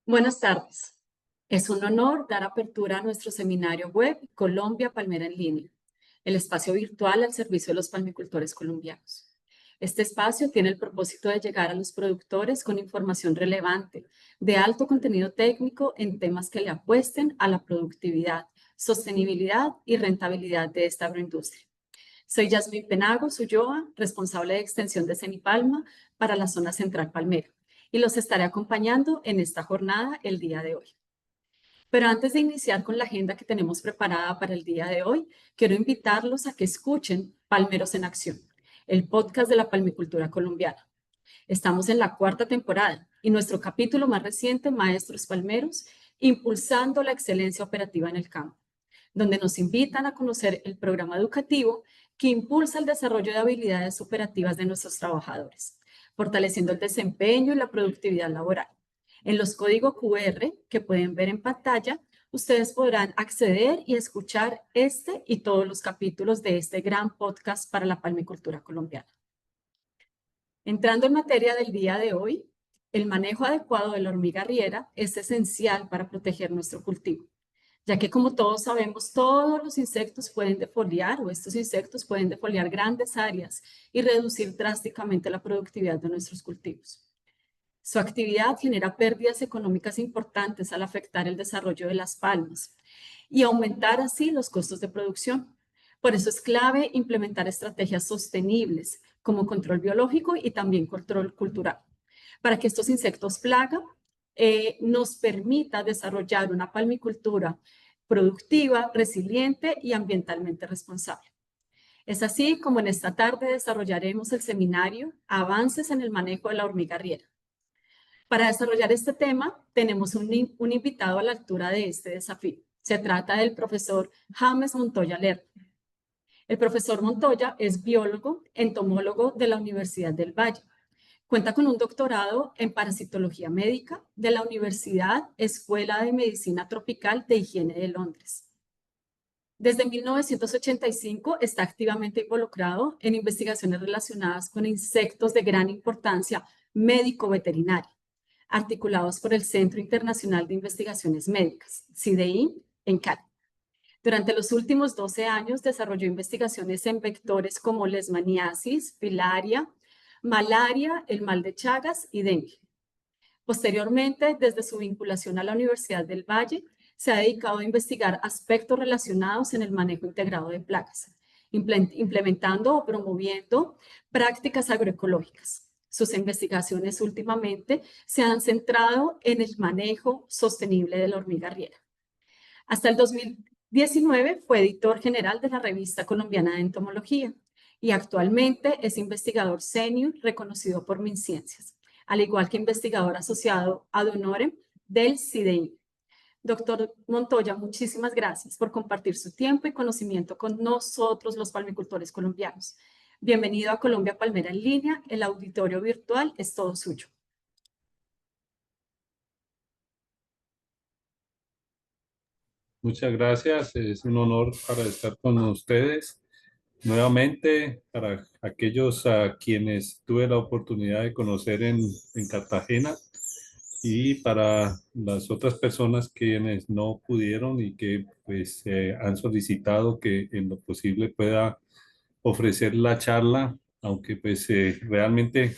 Buenas tardes. Es un honor dar apertura a nuestro seminario web Colombia Palmera en Línea, el espacio virtual al servicio de los palmicultores colombianos. Este espacio tiene el propósito de llegar a los productores con información relevante, de alto contenido técnico en temas que le apuesten a la productividad, sostenibilidad y rentabilidad de esta agroindustria. Soy Yasmín Penagos Ulloa, responsable de extensión de Cenipalma para la zona central palmera, y los estaré acompañando en esta jornada el día de hoy. Pero antes de iniciar con la agenda que tenemos preparada para el día de hoy, quiero invitarlos a que escuchen Palmeros en Acción, el podcast de la palmicultura colombiana. Estamos en la cuarta temporada y nuestro capítulo más reciente, Maestros Palmeros, impulsando la excelencia operativa en el campo, donde nos invitan a conocer el programa educativo que impulsa el desarrollo de habilidades operativas de nuestros trabajadores, fortaleciendo el desempeño y la productividad laboral. En los códigos QR que pueden ver en pantalla, ustedes podrán acceder y escuchar este y todos los capítulos de este gran podcast para la palmicultura colombiana. Entrando en materia del día de hoy, el manejo adecuado de la hormiga arriera es esencial para proteger nuestro cultivo, ya que como todos sabemos, todos los insectos pueden defoliar o estos insectos pueden defoliar grandes áreas y reducir drásticamente la productividad de nuestros cultivos. Su actividad genera pérdidas económicas importantes al afectar el desarrollo de las palmas y aumentar así los costos de producción. Por eso es clave implementar estrategias sostenibles como control biológico y también control cultural, para que estos insectos plaga nos permita desarrollar una palmicultura productiva, resiliente y ambientalmente responsable. Es así como en esta tarde desarrollaremos el seminario Avances en el manejo de la hormiga arriera. Para desarrollar este tema, tenemos un invitado a la altura de este desafío. Se trata del profesor James Montoya Lerner. El profesor Montoya es biólogo, entomólogo de la Universidad del Valle. Cuenta con un doctorado en parasitología médica de la Universidad Escuela de Medicina Tropical de Higiene de Londres. Desde 1985 está activamente involucrado en investigaciones relacionadas con insectos de gran importancia médico-veterinaria, articulados por el Centro Internacional de Investigaciones Médicas, CIDEI, en Cali. Durante los últimos 12 años desarrolló investigaciones en vectores como leishmaniasis, filaria, malaria, el mal de Chagas y dengue. Posteriormente, desde su vinculación a la Universidad del Valle, se ha dedicado a investigar aspectos relacionados en el manejo integrado de plagas, implementando o promoviendo prácticas agroecológicas. Sus investigaciones últimamente se han centrado en el manejo sostenible de la hormiga arriera. Hasta el 2019 fue editor general de la Revista Colombiana de Entomología y actualmente es investigador senior reconocido por MinCiencias, al igual que investigador asociado ad honorem del CIDEI. Doctor Montoya, muchísimas gracias por compartir su tiempo y conocimiento con nosotros, los palmicultores colombianos. Bienvenido a Colombia Palmera en Línea. El auditorio virtual es todo suyo. Muchas gracias, es un honor para estar con ustedes. Nuevamente, para aquellos a quienes tuve la oportunidad de conocer en Cartagena y para las otras personas quienes no pudieron y que pues han solicitado que en lo posible pueda ofrecer la charla, aunque pues realmente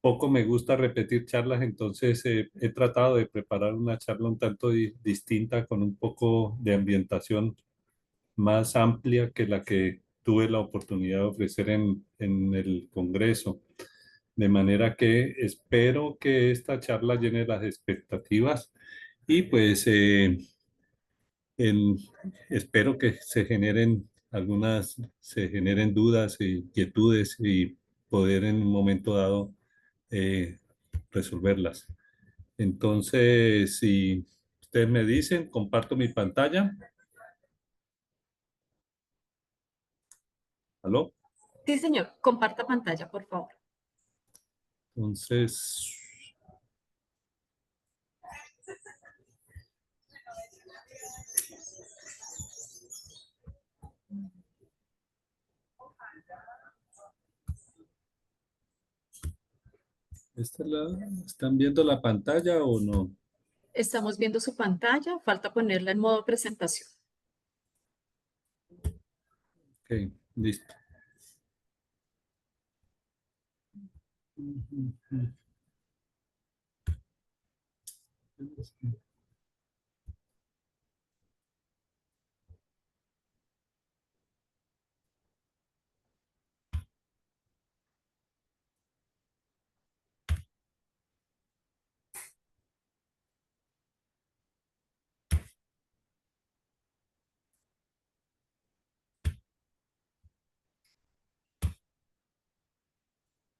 poco me gusta repetir charlas, entonces he tratado de preparar una charla un tanto distinta con un poco de ambientación más amplia que la que tuve la oportunidad de ofrecer en el Congreso. De manera que espero que esta charla llene las expectativas y pues en- espero que se generen dudas y inquietudes y poder en un momento dado eh, resolverlas. Entonces, si ustedes me dicen, comparto mi pantalla. ¿Aló? Sí, señor. Comparta pantalla, por favor. Entonces, ¿están viendo la pantalla o no? Estamos viendo su pantalla, falta ponerla en modo presentación. Ok, listo.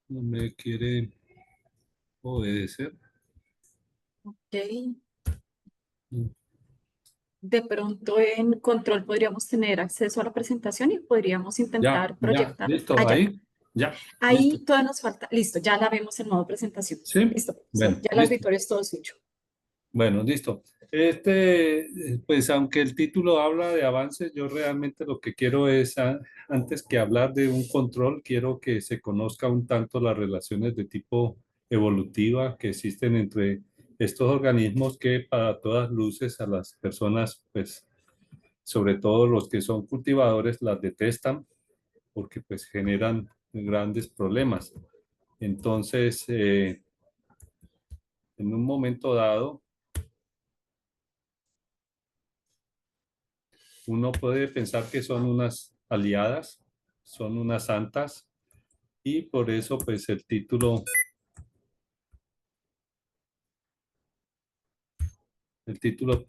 No me quiere obedecer. Ok. De pronto en control podríamos tener acceso a la presentación y podríamos Ya, intentar ya, proyectarla. listo, Allá. ahí, ya, listo. Ahí todavía nos falta. Listo, ya la vemos en modo presentación. ¿Sí? Listo, profesor. Bueno, Ya el listo. auditorio es todo suyo. Bueno, listo. Pues aunque el título habla de avances, yo realmente lo que quiero es, antes que hablar de un control, quiero que se conozca un tanto las relaciones de tipo evolutiva que existen entre estos organismos que para todas luces a las personas, pues sobre todo los que son cultivadores, las detestan porque pues generan grandes problemas. Entonces, en un momento dado, uno puede pensar que son unas aliadas, son unas santas, y por eso pues el título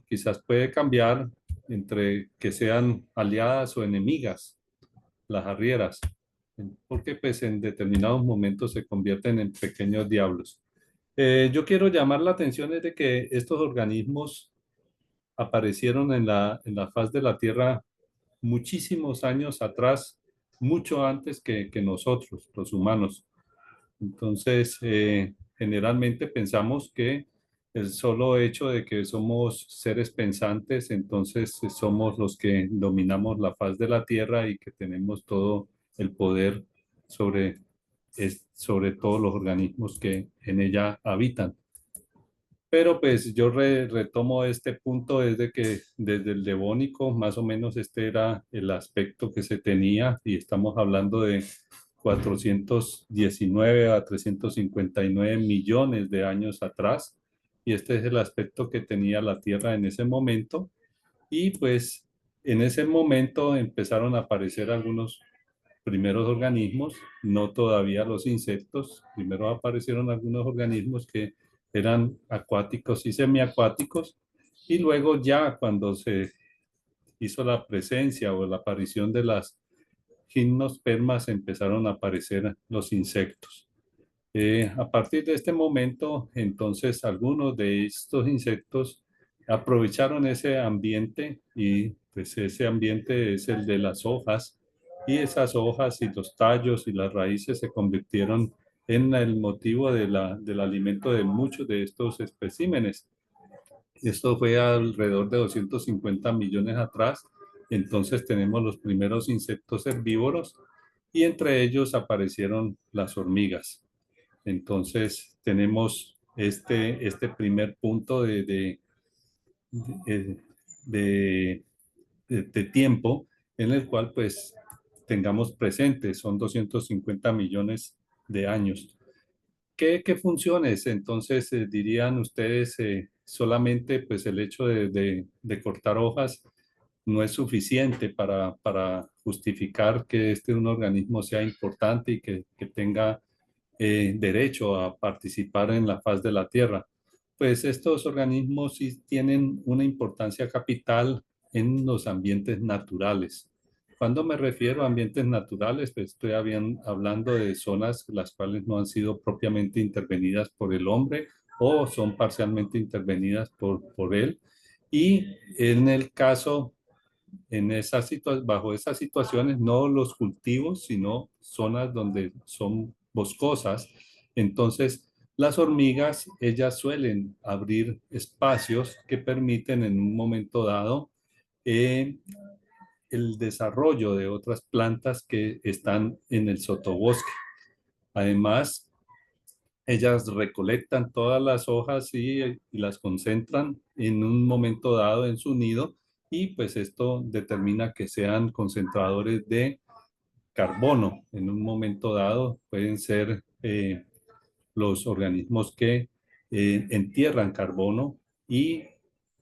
quizás puede cambiar entre que sean aliadas o enemigas, las arrieras, porque pues en determinados momentos se convierten en pequeños diablos. Yo quiero llamar la atención es de que estos organismos aparecieron en la faz de la Tierra muchísimos años atrás, mucho antes que nosotros, los humanos. Entonces, generalmente pensamos que el solo hecho de que somos seres pensantes, entonces somos los que dominamos la faz de la Tierra y que tenemos todo el poder sobre, sobre todos los organismos que en ella habitan. Pero pues yo retomo este punto desde que desde el Devónico, más o menos este era el aspecto que se tenía y estamos hablando de 419 a 359 millones de años atrás y este es el aspecto que tenía la Tierra en ese momento y pues en ese momento empezaron a aparecer algunos primeros organismos, no todavía los insectos. Primero aparecieron algunos organismos que eran acuáticos y semiacuáticos, y luego ya cuando se hizo la presencia o la aparición de las gimnospermas empezaron a aparecer los insectos. A partir de este momento, entonces, algunos de estos insectos aprovecharon ese ambiente y pues ese ambiente es el de las hojas y esas hojas y los tallos y las raíces se convirtieron en el motivo de del alimento de muchos de estos especímenes. Esto fue alrededor de 250 millones atrás. Entonces tenemos los primeros insectos herbívoros y entre ellos aparecieron las hormigas. Entonces tenemos este primer punto de, de- de tiempo en el cual pues tengamos presente, son 250 millones de años. ¿Qué funciones entonces dirían ustedes solamente pues el hecho de cortar hojas no es suficiente para justificar que un organismo sea importante y que tenga derecho a participar en la faz de la Tierra? Pues estos organismos sí tienen una importancia capital en los ambientes naturales. Cuando me refiero a ambientes naturales, pues estoy hablando de zonas las cuales no han sido propiamente intervenidas por el hombre o son parcialmente intervenidas por él. Y en el caso bajo esas situaciones, no los cultivos, sino zonas donde son boscosas. Entonces, las hormigas, ellas suelen abrir espacios que permiten en un momento dado eh, el desarrollo de otras plantas que están en el sotobosque. Además, Ellas recolectan todas las hojas y las concentran en un momento dado en su nido y pues esto determina que sean concentradores de carbono. En un momento dado pueden ser los organismos que entierran carbono y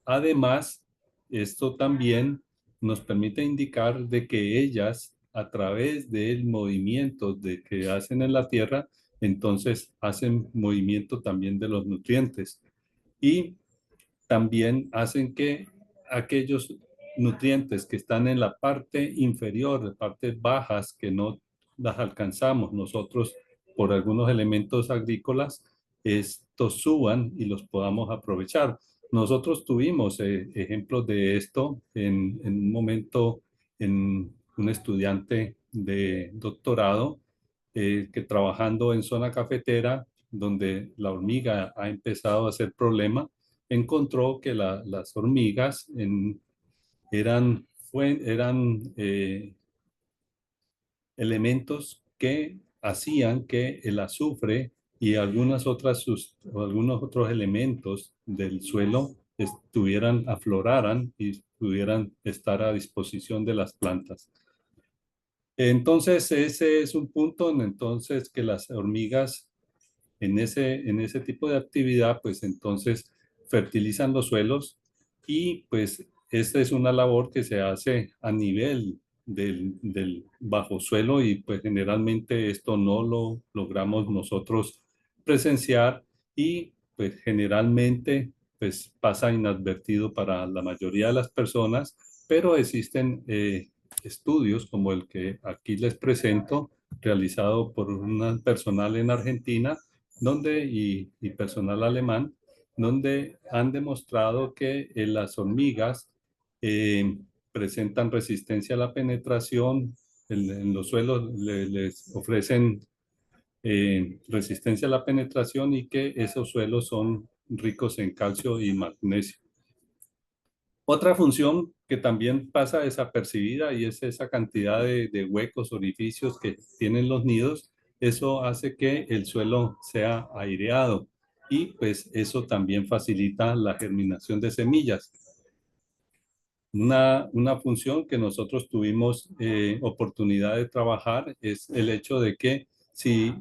además esto también nos permite indicar de que ellas a través del movimiento de que hacen en la tierra, entonces hacen movimiento también de los nutrientes y también hacen que aquellos nutrientes que están en la parte inferior, de partes bajas que no las alcanzamos nosotros por algunos elementos agrícolas, estos suban y los podamos aprovechar. Nosotros tuvimos ejemplos de esto en un momento en un estudiante de doctorado que trabajando en zona cafetera, donde la hormiga ha empezado a ser problema, encontró que las hormigas eran elementos que hacían que el azufre y algunos otros elementos del suelo afloraran y pudieran estar a disposición de las plantas. Entonces, ese es un punto entonces que las hormigas en ese tipo de actividad, pues entonces fertilizan los suelos y pues esta es una labor que se hace a nivel del bajo suelo y pues generalmente esto no lo logramos nosotros presenciar y pues generalmente pues pasa inadvertido para la mayoría de las personas, pero existen estudios como el que aquí les presento, realizado por un personal en Argentina, y personal alemán, donde han demostrado que las hormigas eh, presentan resistencia a la penetración en los suelos, les ofrecen resistencia a la penetración y que esos suelos son ricos en calcio y magnesio. Otra función que también pasa desapercibida y es esa cantidad de huecos, orificios que tienen los nidos. Eso hace que el suelo sea aireado y pues eso también facilita la germinación de semillas. Una función que nosotros tuvimos oportunidad de trabajar es el hecho de que si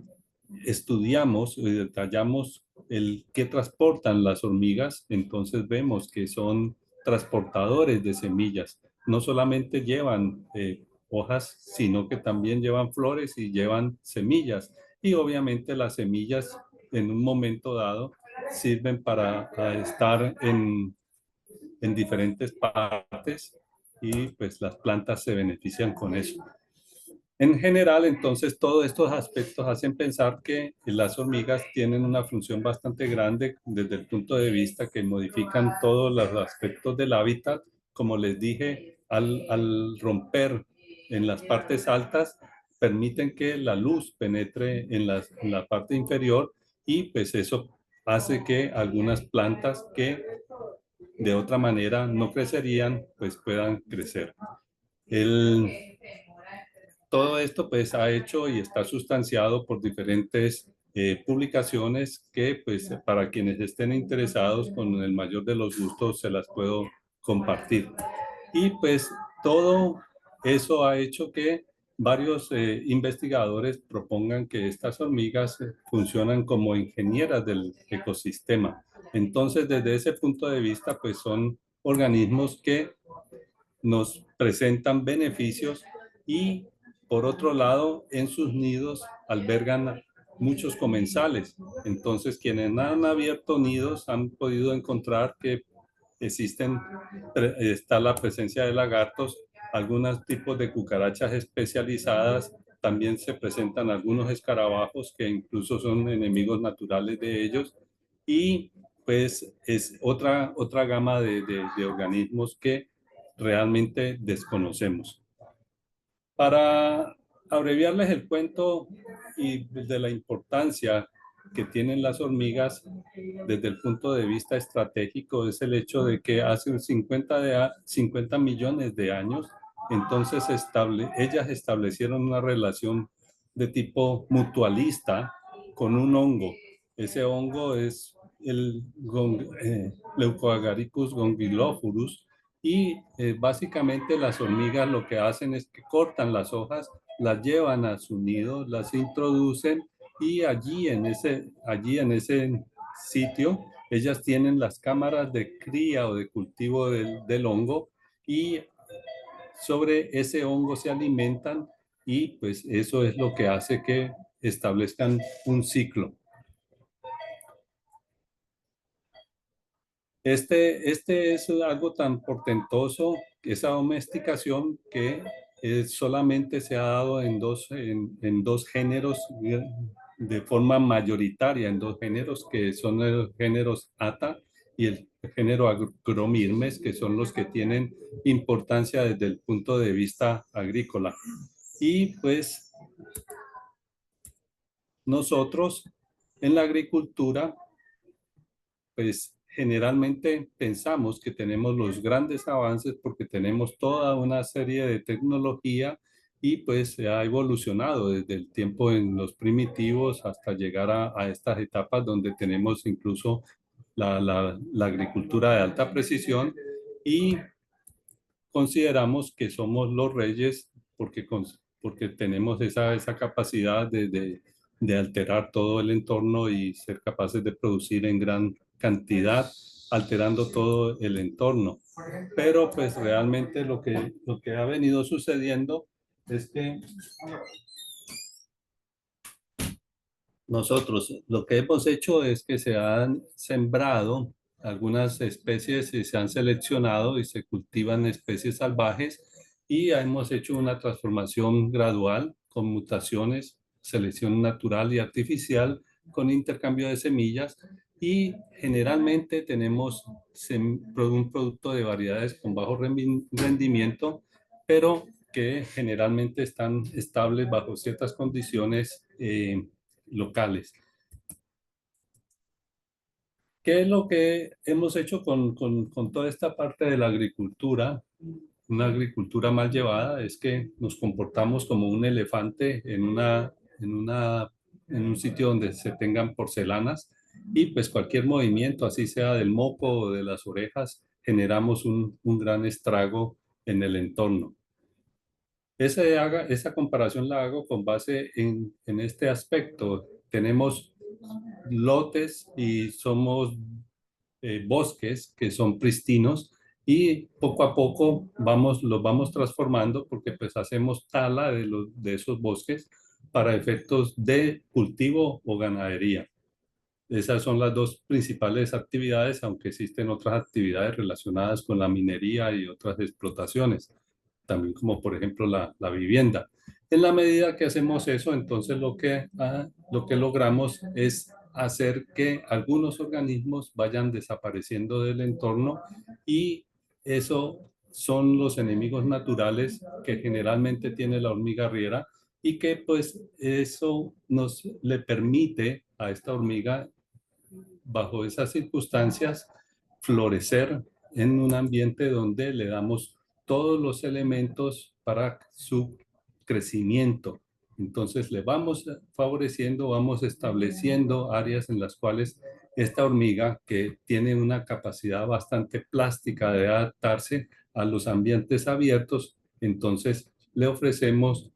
estudiamos y detallamos el qué transportan las hormigas, entonces vemos que son transportadores de semillas. No solamente llevan hojas, sino que también llevan flores y llevan semillas. Y obviamente las semillas en un momento dado sirven para estar en diferentes partes y pues las plantas se benefician con eso. En general, entonces, todos estos aspectos hacen pensar que las hormigas tienen una función bastante grande desde el punto de vista que modifican todos los aspectos del hábitat. Como les dije, al romper en las partes altas, permiten que la luz penetre en la parte inferior y pues eso hace que algunas plantas que de otra manera no crecerían, pues puedan crecer. El, Todo esto pues ha hecho y está sustanciado por diferentes publicaciones que pues para quienes estén interesados con el mayor de los gustos se las puedo compartir. Y pues todo eso ha hecho que varios investigadores propongan que estas hormigas funcionan como ingenieras del ecosistema. Entonces, desde ese punto de vista, pues son organismos que nos presentan beneficios y por otro lado, en sus nidos albergan muchos comensales. Entonces, quienes han abierto nidos han podido encontrar que está la presencia de lagartos, algunos tipos de cucarachas especializadas, también se presentan algunos escarabajos que incluso son enemigos naturales de ellos y pues es otra gama de organismos que realmente desconocemos. Para abreviarles el cuento y de la importancia que tienen las hormigas desde el punto de vista estratégico es el hecho de que hace 50 millones de años, entonces ellas establecieron una relación de tipo mutualista con un hongo. Ese hongo es el Leucoagaricus gongylophorus y básicamente las hormigas lo que hacen es que cortan las hojas, las llevan a su nido, las introducen y allí en ese sitio ellas tienen las cámaras de cría o de cultivo del hongo y sobre ese hongo se alimentan y pues eso es lo que hace que establezcan un ciclo. Este es algo tan portentoso, esa domesticación que solamente se ha dado en dos géneros de forma mayoritaria, en dos géneros que son los géneros ATA y el género Acromirmes, que son los que tienen importancia desde el punto de vista agrícola. Y pues nosotros en la agricultura pues generalmente pensamos que tenemos los grandes avances porque tenemos toda una serie de tecnología y pues se ha evolucionado desde el tiempo en los primitivos hasta llegar a estas etapas donde tenemos incluso la agricultura de alta precisión y consideramos que somos los reyes porque tenemos esa capacidad de alterar todo el entorno y ser capaces de producir en gran cantidad, alterando todo el entorno. Pero pues realmente lo que ha venido sucediendo es que nosotros lo que hemos hecho es que se han sembrado algunas especies y se han seleccionado y se cultivan especies salvajes y hemos hecho una transformación gradual con mutaciones, selección natural y artificial, con intercambio de semillas y generalmente tenemos un producto de variedades con bajo rendimiento, pero que generalmente están estables bajo ciertas condiciones locales. ¿Qué es lo que hemos hecho con toda esta parte de la agricultura? Una agricultura mal llevada es que nos comportamos como un elefante en un sitio donde se tengan porcelanas y pues cualquier movimiento, así sea del moco o de las orejas, generamos un gran estrago en el entorno. Esa comparación la hago con base en este aspecto. Tenemos lotes y somos bosques que son pristinos y poco a poco los vamos transformando porque pues hacemos tala de esos bosques para efectos de cultivo o ganadería. Esas son las dos principales actividades, aunque existen otras actividades relacionadas con la minería y otras explotaciones, también como por ejemplo la vivienda. En la medida que hacemos eso, entonces lo que logramos es hacer que algunos organismos vayan desapareciendo del entorno y eso son los enemigos naturales que generalmente tiene la hormiga arriera y que pues eso nos le permite a esta hormiga bajo esas circunstancias, florecer en un ambiente donde le damos todos los elementos para su crecimiento. Entonces le vamos favoreciendo, vamos estableciendo áreas en las cuales esta hormiga, que tiene una capacidad bastante plástica de adaptarse a los ambientes abiertos, entonces le ofrecemos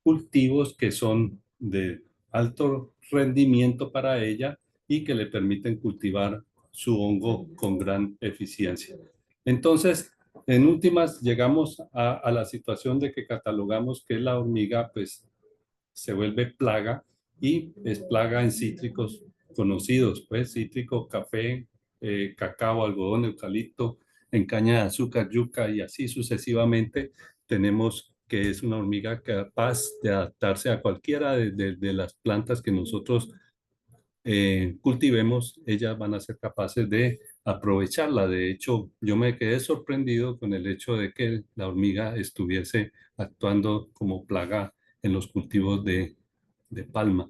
cultivos que son de alto rendimiento para ella y que le permiten cultivar su hongo con gran eficiencia. Entonces, en últimas, llegamos a la situación de que catalogamos que la hormiga pues se vuelve plaga y es plaga en cítricos conocidos, pues cítrico, café, cacao, algodón, eucalipto, en caña de azúcar, yuca y así sucesivamente. Tenemos que es una hormiga capaz de adaptarse a cualquiera de las plantas que nosotros cultivemos, ellas van a ser capaces de aprovecharla. De hecho, yo me quedé sorprendido con el hecho de que la hormiga estuviese actuando como plaga en los cultivos de palma.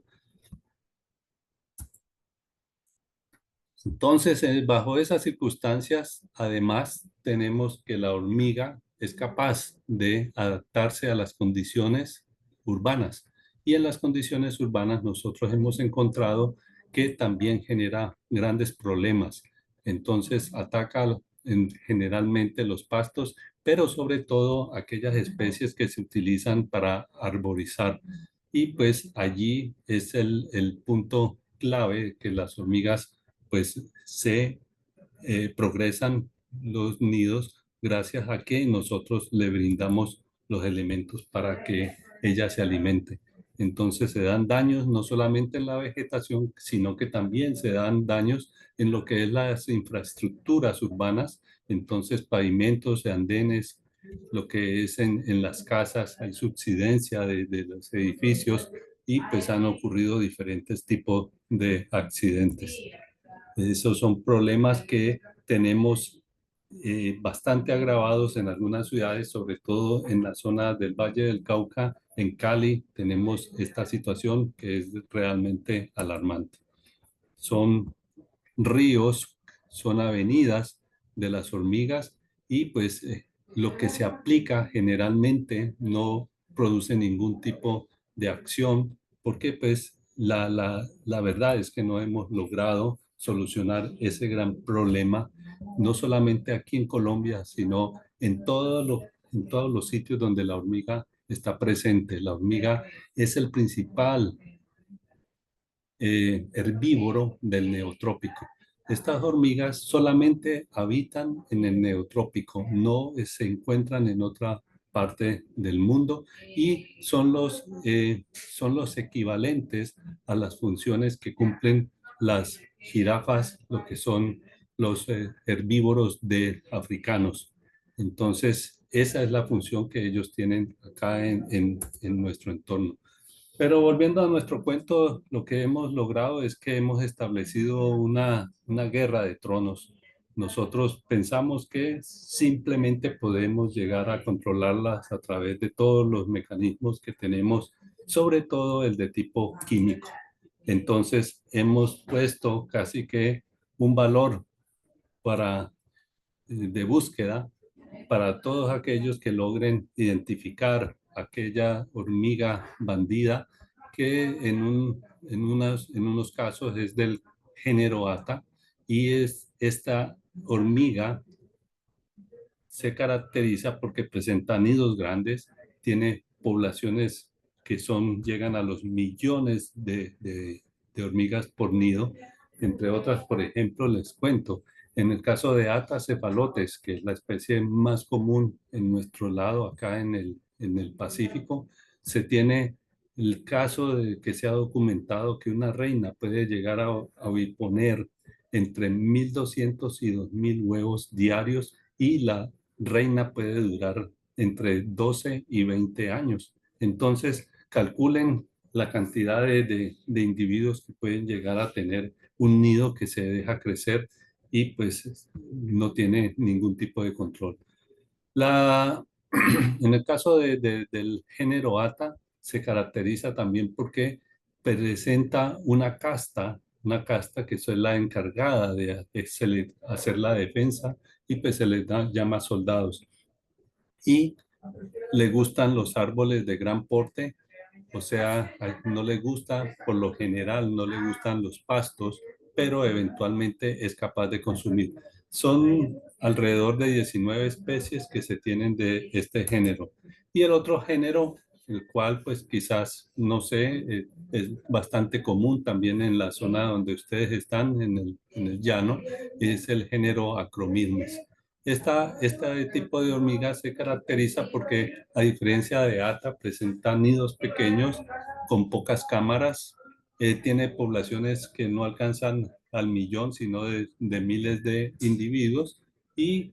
Entonces, bajo esas circunstancias, además, tenemos que la hormiga es capaz de adaptarse a las condiciones urbanas. Y en las condiciones urbanas nosotros hemos encontrado que también genera grandes problemas. Entonces ataca generalmente los pastos, pero sobre todo aquellas especies que se utilizan para arborizar. Y pues allí es el punto clave que las hormigas pues se progresan los nidos gracias a que nosotros le brindamos los elementos para que ella se alimente. Entonces se dan daños no solamente en la vegetación, sino que también se dan daños en lo que es las infraestructuras urbanas, entonces pavimentos, andenes, lo que es en las casas, hay subsidencia de los edificios y pues han ocurrido diferentes tipos de accidentes. Esos son problemas que tenemos bastante agravados en algunas ciudades, sobre todo en la zona del Valle del Cauca. En Cali tenemos esta situación que es realmente alarmante. Son ríos, son avenidas de las hormigas y pues lo que se aplica generalmente no produce ningún tipo de acción porque pues la verdad es que no hemos logrado solucionar ese gran problema, no solamente aquí en Colombia, sino en todos los sitios donde la hormiga está presente. La hormiga es el principal herbívoro del neotrópico. Estas hormigas solamente habitan en el neotrópico, no se encuentran en otra parte del mundo y son los equivalentes a las funciones que cumplen las jirafas, lo que son los herbívoros de africanos. Entonces, esa es la función que ellos tienen acá en nuestro entorno. Pero volviendo a nuestro cuento, lo que hemos logrado es que hemos establecido una guerra de tronos. Nosotros pensamos que simplemente podemos llegar a controlarlas a través de todos los mecanismos que tenemos, sobre todo el de tipo químico. Entonces, hemos puesto casi que un valor para, de búsqueda para todos aquellos que logren identificar aquella hormiga bandida que en unos casos es del género Ata y esta hormiga se caracteriza porque presenta nidos grandes, tiene poblaciones que llegan a los millones de hormigas por nido. Entre otras, por ejemplo, les cuento, en el caso de Ata cephalotes, que es la especie más común en nuestro lado, acá en el Pacífico, se tiene el caso de que se ha documentado que una reina puede llegar a poner entre 1.200 y 2.000 huevos diarios y la reina puede durar entre 12 y 20 años. Entonces, calculen la cantidad de individuos que pueden llegar a tener un nido que se deja crecer y pues no tiene ningún tipo de control. La, en el caso del género Ata, se caracteriza también porque presenta una casta que es la encargada de hacer la defensa y pues se les llama soldados. Y le gustan los árboles de gran porte, o sea, no le gusta, por lo general, no le gustan los pastos, pero eventualmente es capaz de consumir. Son alrededor de 19 especies que se tienen de este género. Y el otro género, el cual pues quizás, no sé, es bastante común también en la zona donde ustedes están, en el llano, es el género Acromyrmex. Este tipo de hormiga se caracteriza porque, a diferencia de Ata, presenta nidos pequeños con pocas cámaras, tiene poblaciones que no alcanzan al millón, sino de miles de individuos y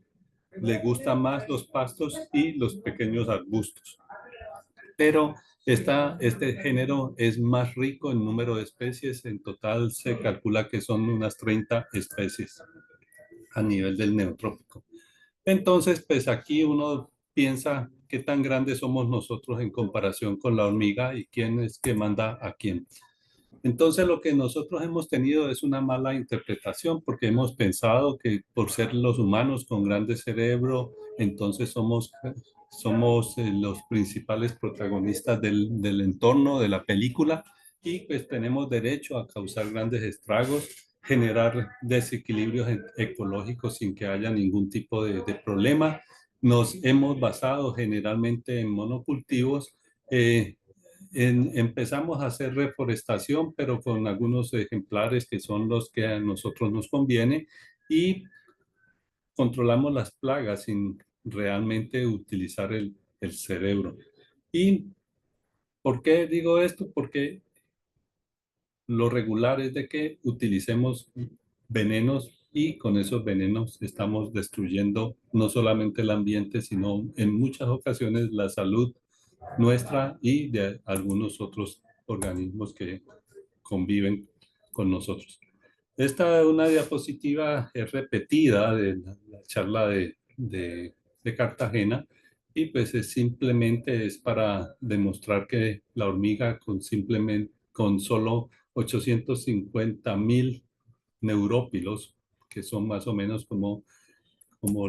le gustan más los pastos y los pequeños arbustos. Pero este género es más rico en número de especies, en total se calcula que son unas 30 especies a nivel del neotrópico. Entonces, pues aquí uno piensa qué tan grandes somos nosotros en comparación con la hormiga y quién es que manda a quién. Entonces, lo que nosotros hemos tenido es una mala interpretación porque hemos pensado que por ser los humanos con grande cerebro, entonces somos los principales protagonistas del entorno de la película y pues tenemos derecho a causar grandes estragos, generar desequilibrios ecológicos sin que haya ningún tipo de problema. Nos hemos basado generalmente en monocultivos. eh, Empezamos a hacer reforestación, pero con algunos ejemplares que son los que a nosotros nos conviene, y controlamos las plagas sin realmente utilizar el cerebro. ¿Y por qué digo esto? Porque lo regular es de que utilicemos venenos y con esos venenos estamos destruyendo no solamente el ambiente, sino en muchas ocasiones la salud nuestra y de algunos otros organismos que conviven con nosotros. Esta es una diapositiva repetida de la charla de Cartagena, y pues simplemente es para demostrar que la hormiga con solo 850.000 neurópilos, que son más o menos como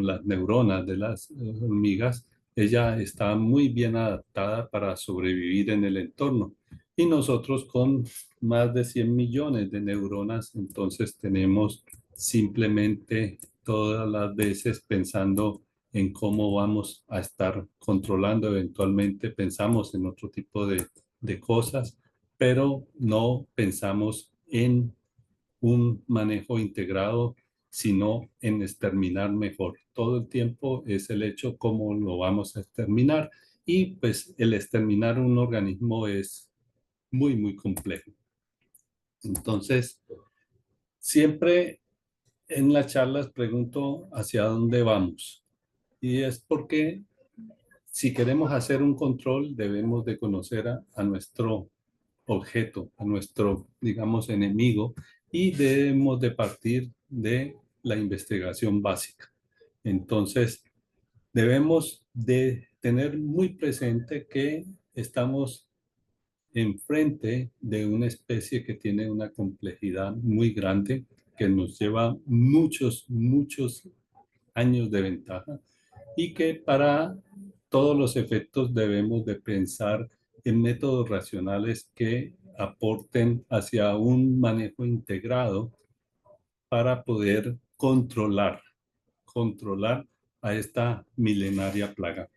las neuronas de las hormigas, ella está muy bien adaptada para sobrevivir en el entorno. Y nosotros con más de 100 millones de neuronas, entonces tenemos simplemente todas las veces pensando en cómo vamos a estar controlando. Eventualmente pensamos en otro tipo de cosas, pero no pensamos en un manejo integrado, sino en exterminar mejor. Todo el tiempo es el hecho cómo lo vamos a exterminar, y pues el exterminar un organismo es muy, muy complejo. Entonces, siempre en las charlas pregunto hacia dónde vamos, y es porque si queremos hacer un control debemos de conocer a nuestro objeto, a nuestro, digamos, enemigo, y debemos de partir de la investigación básica. Entonces, debemos de tener muy presente que estamos enfrente de una especie que tiene una complejidad muy grande, que nos lleva muchos, muchos años de ventaja, y que para todos los efectos debemos de pensar en métodos racionales que aporten hacia un manejo integrado para poder controlar a esta milenaria plaga.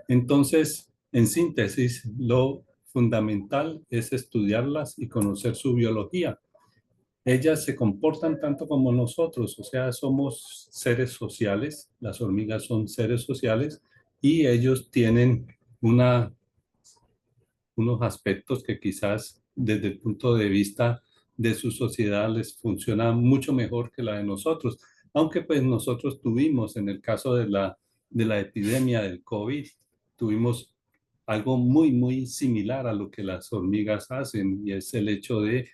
Entonces, en síntesis, lo fundamental es estudiarlas y conocer su biología. Ellas se comportan tanto como nosotros, o sea, somos seres sociales, las hormigas son seres sociales, y ellos tienen una, unos aspectos que quizás desde el punto de vista de su sociedad les funciona mucho mejor que la de nosotros, aunque pues nosotros tuvimos, en el caso de la epidemia del COVID, tuvimos algo muy, muy similar a lo que las hormigas hacen, y es el hecho de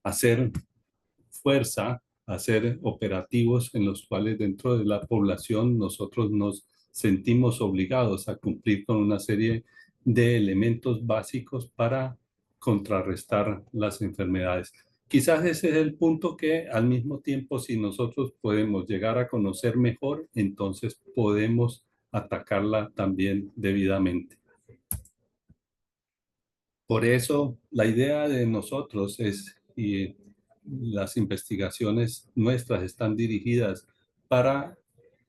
hacer fuerza, hacer operativos en los cuales dentro de la población nosotros nos sentimos obligados a cumplir con una serie de elementos básicos para contrarrestar las enfermedades. Quizás ese es el punto que al mismo tiempo, si nosotros podemos llegar a conocer mejor, entonces podemos atacarla también debidamente. Por eso, la idea de nosotros es, y las investigaciones nuestras están dirigidas para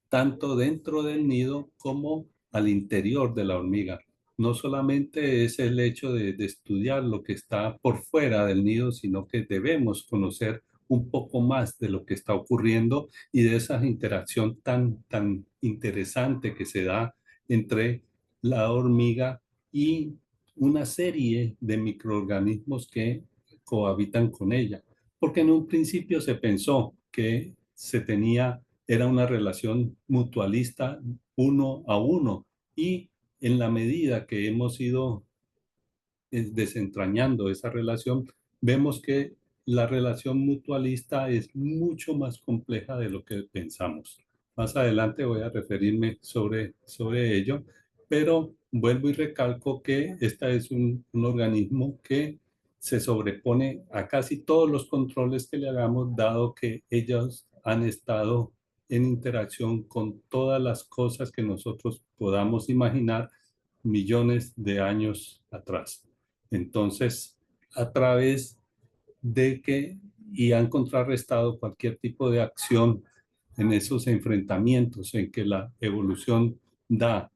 tanto dentro del nido como al interior de la hormiga. No solamente es el hecho de estudiar lo que está por fuera del nido, sino que debemos conocer un poco más de lo que está ocurriendo y de esa interacción tan interesante que se da entre la hormiga y una serie de microorganismos que cohabitan con ella. Porque en un principio se pensó que era una relación mutualista uno a uno, y en la medida que hemos ido desentrañando esa relación, vemos que la relación mutualista es mucho más compleja de lo que pensamos. Más adelante voy a referirme sobre ello, pero vuelvo y recalco que este es un organismo que se sobrepone a casi todos los controles que le hagamos, dado que ellos han estado en interacción con todas las cosas que nosotros podamos imaginar millones de años atrás. Entonces, a través de que y han contrarrestado cualquier tipo de acción en esos enfrentamientos en que la evolución da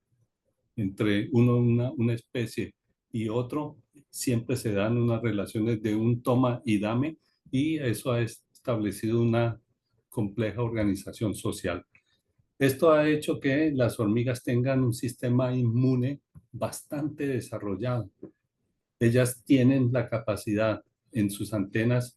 entre una especie y otro, siempre se dan unas relaciones de un toma y dame, y eso ha establecido una compleja organización social. Esto ha hecho que las hormigas tengan un sistema inmune bastante desarrollado. Ellas tienen la capacidad en sus antenas,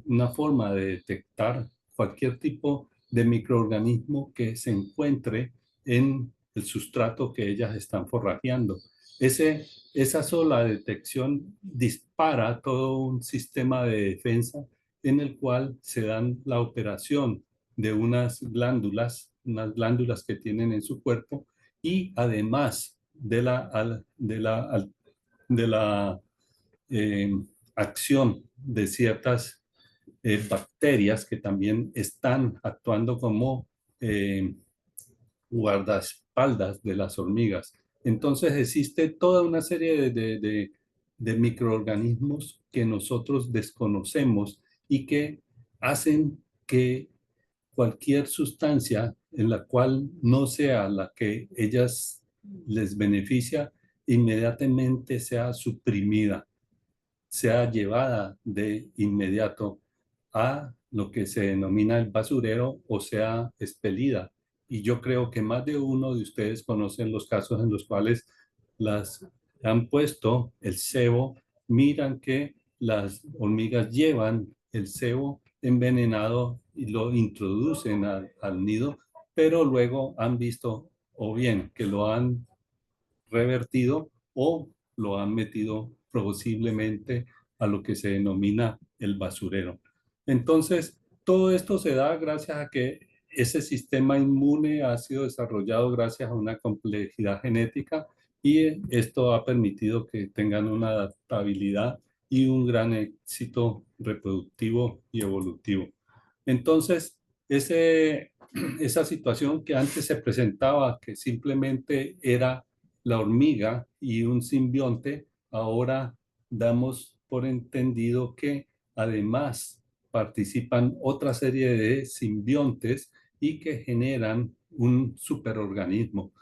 una forma de detectar cualquier tipo de microorganismo que se encuentre en el sustrato que ellas están forrajeando. Esa sola detección dispara todo un sistema de defensa en el cual se dan la operación de unas glándulas que tienen en su cuerpo, y además de la eh, acción de ciertas bacterias que también están actuando como eh, guardaespaldas de las hormigas. Entonces existe toda una serie de microorganismos que nosotros desconocemos y que hacen que cualquier sustancia en la cual no sea la que ellas les beneficia, inmediatamente sea suprimida, sea llevada de inmediato a lo que se denomina el basurero, o sea expelida. Y yo creo que más de uno de ustedes conocen los casos en los cuales las han puesto el cebo, miran que las hormigas llevan el cebo envenenado y lo introducen al nido, pero luego han visto o bien que lo han revertido o lo han metido posiblemente a lo que se denomina el basurero. Entonces, todo esto se da gracias a que ese sistema inmune ha sido desarrollado gracias a una complejidad genética, y esto ha permitido que tengan una adaptabilidad y un gran éxito reproductivo y evolutivo. Entonces, esa situación que antes se presentaba, que simplemente era la hormiga y un simbionte, ahora damos por entendido que además participan otra serie de simbiontes y que generan un superorganismo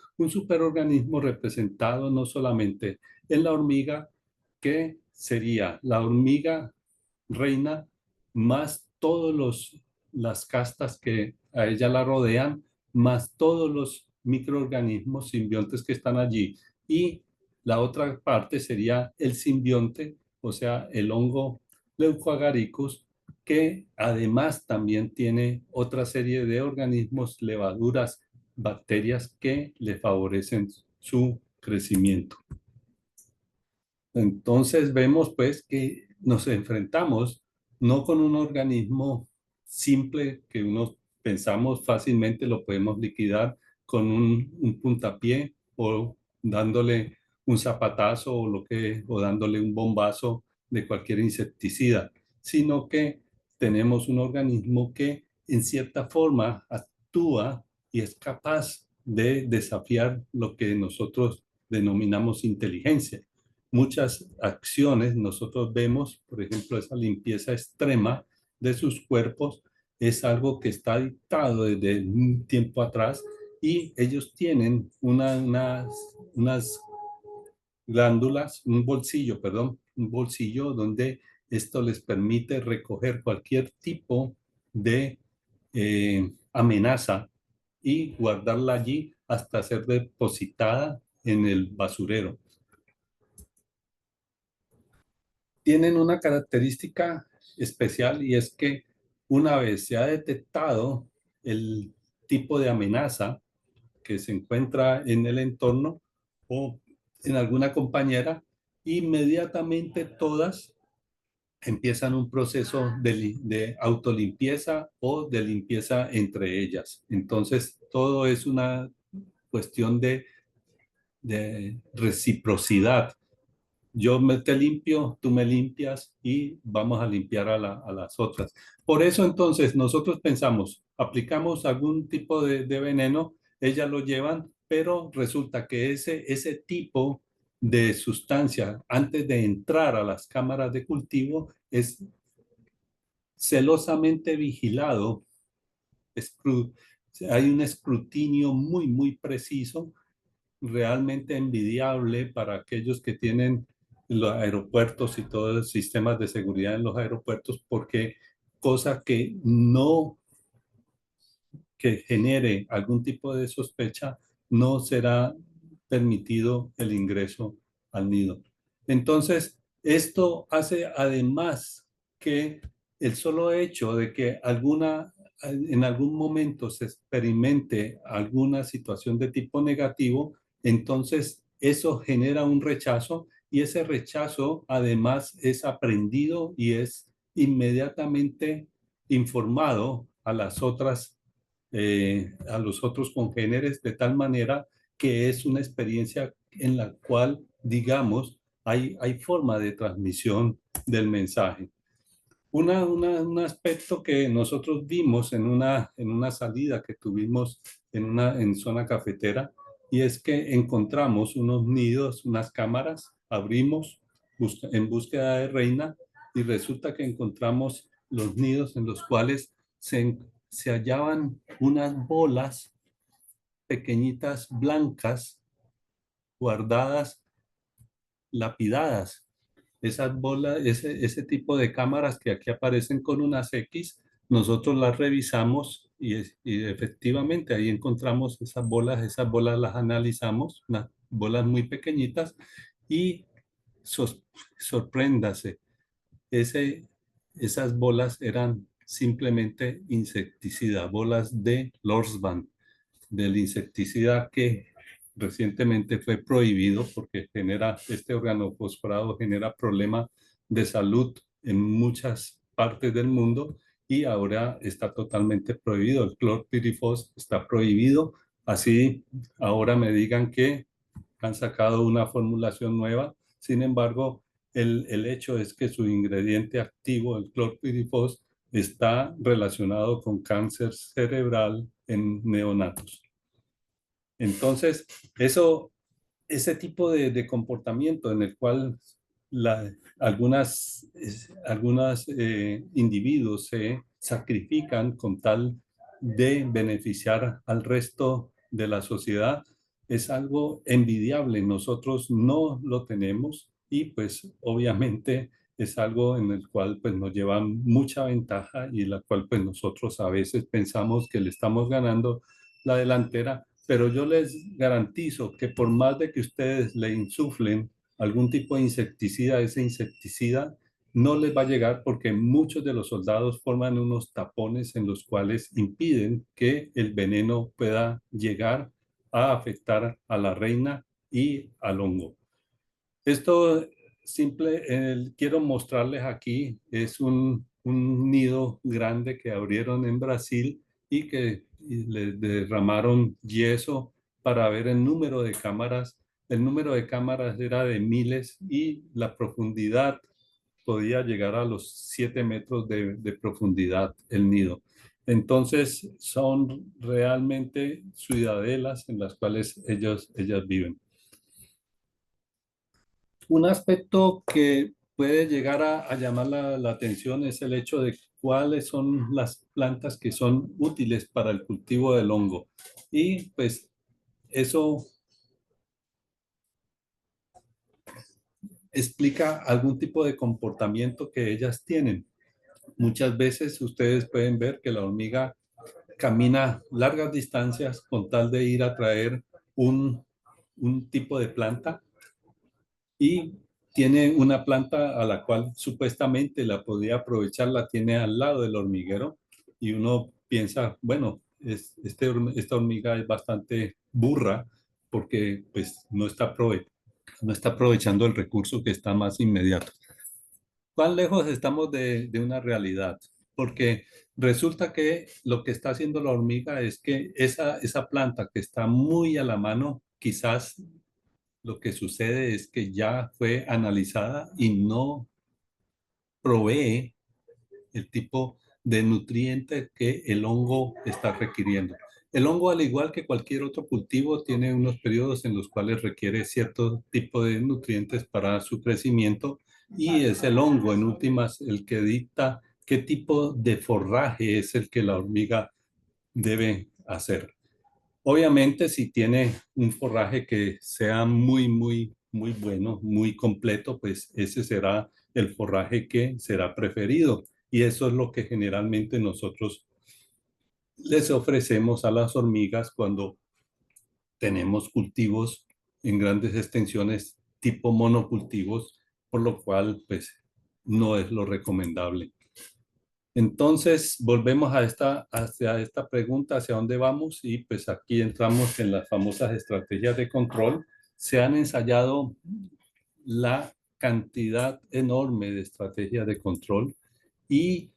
representado no solamente en la hormiga, que sería la hormiga reina, más las castas que a ella la rodean, más todos los microorganismos simbiontes que están allí. Y la otra parte sería el simbionte, o sea, el hongo Leucoagaricus, que además también tiene otra serie de organismos, levaduras, bacterias que le favorecen su crecimiento. Entonces vemos pues que nos enfrentamos no con un organismo simple que uno pensamos fácilmente lo podemos liquidar con un puntapié, o dándole un zapatazo, o dándole un bombazo de cualquier insecticida, sino que tenemos un organismo que en cierta forma actúa y es capaz de desafiar lo que nosotros denominamos inteligencia. Muchas acciones nosotros vemos, por ejemplo, esa limpieza extrema de sus cuerpos, es algo que está dictado desde un tiempo atrás, y ellos tienen unas glándulas, un bolsillo donde esto les permite recoger cualquier tipo de amenaza y guardarla allí hasta ser depositada en el basurero. Tienen una característica especial, y es que una vez se ha detectado el tipo de amenaza que se encuentra en el entorno o en alguna compañera, inmediatamente todas empiezan un proceso de autolimpieza o de limpieza entre ellas. Entonces, todo es una cuestión de reciprocidad. Te limpio, tú me limpias, y vamos a limpiar a las otras. Por eso entonces nosotros pensamos, aplicamos algún tipo de veneno, ellas lo llevan, pero resulta que ese tipo de sustancia antes de entrar a las cámaras de cultivo es celosamente vigilado. Hay un escrutinio muy preciso, realmente envidiable para aquellos que tienen los aeropuertos y todos los sistemas de seguridad en los aeropuertos, porque cosa que genere algún tipo de sospecha, no será permitido el ingreso al nido. Entonces, esto hace además que el solo hecho de que en algún momento se experimente alguna situación de tipo negativo, entonces eso genera un rechazo y ese rechazo además es aprendido y es inmediatamente informado a los otros congéneres, de tal manera que es una experiencia en la cual, digamos, hay forma de transmisión del mensaje. Un aspecto que nosotros vimos en una salida que tuvimos en zona cafetera, y es que encontramos unos nidos, unas cámaras, abrimos en búsqueda de reina y resulta que encontramos los nidos en los cuales se hallaban unas bolas pequeñitas blancas guardadas, lapidadas. Esas bolas, ese tipo de cámaras que aquí aparecen con unas X, nosotros las revisamos y efectivamente ahí encontramos esas bolas las analizamos, unas bolas muy pequeñitas y sos- sorpréndase, ese, esas bolas eran simplemente insecticida, bolas de Lorsban, del insecticida que recientemente fue prohibido porque este organofosforado genera problemas de salud en muchas partes del mundo y ahora está totalmente prohibido. El clorpirifos está prohibido. Así ahora me digan que han sacado una formulación nueva. Sin embargo, el hecho es que su ingrediente activo, el clorpirifos, está relacionado con cáncer cerebral en neonatos. Entonces, ese tipo de comportamiento en el cual algunas individuos se sacrifican con tal de beneficiar al resto de la sociedad es algo envidiable. Nosotros no lo tenemos y pues obviamente es algo en el cual pues nos lleva mucha ventaja y la cual pues nosotros a veces pensamos que le estamos ganando la delantera, pero yo les garantizo que por más de que ustedes le insuflen algún tipo de insecticida, ese insecticida no les va a llegar porque muchos de los soldados forman unos tapones en los cuales impiden que el veneno pueda llegar a afectar a la reina y al hongo. Esto quiero mostrarles aquí, es un nido grande que abrieron en Brasil y le derramaron yeso para ver el número de cámaras. El número de cámaras era de miles y la profundidad podía llegar a los 7 metros de profundidad el nido. Entonces son realmente ciudadelas en las cuales ellas viven. Un aspecto que puede llegar a llamar la atención es el hecho de cuáles son las plantas que son útiles para el cultivo del hongo. Y pues eso explica algún tipo de comportamiento que ellas tienen. Muchas veces ustedes pueden ver que la hormiga camina largas distancias con tal de ir a traer un tipo de planta y tiene una planta a la cual supuestamente la podía aprovechar, la tiene al lado del hormiguero y uno piensa, bueno, esta hormiga es bastante burra porque pues no está aprovechando el recurso que está más inmediato. ¿Cuán lejos estamos de una realidad? Porque resulta que lo que está haciendo la hormiga es que esa planta que está muy a la mano, quizás lo que sucede es que ya fue analizada y no provee el tipo de nutriente que el hongo está requiriendo. El hongo, al igual que cualquier otro cultivo, tiene unos periodos en los cuales requiere cierto tipo de nutrientes para su crecimiento y es el hongo, en últimas, el que dicta qué tipo de forraje es el que la hormiga debe hacer. Obviamente, si tiene un forraje que sea muy bueno, muy completo, pues ese será el forraje que será preferido. Y eso es lo que generalmente nosotros les ofrecemos a las hormigas cuando tenemos cultivos en grandes extensiones tipo monocultivos, por lo cual, pues, no es lo recomendable. Entonces, volvemos hacia esta pregunta, ¿hacia dónde vamos? Y pues aquí entramos en las famosas estrategias de control. Se han ensayado la cantidad enorme de estrategias de control y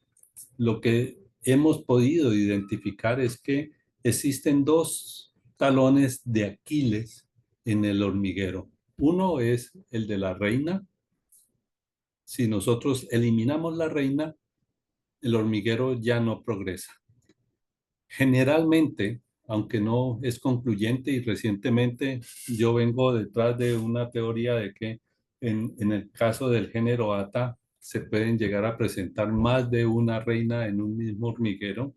lo que hemos podido identificar es que existen dos talones de Aquiles en el hormiguero. Uno es el de la reina. Si nosotros eliminamos la reina, el hormiguero ya no progresa. Generalmente, aunque no es concluyente y recientemente yo vengo detrás de una teoría de que en el caso del género Ata se pueden llegar a presentar más de una reina en un mismo hormiguero,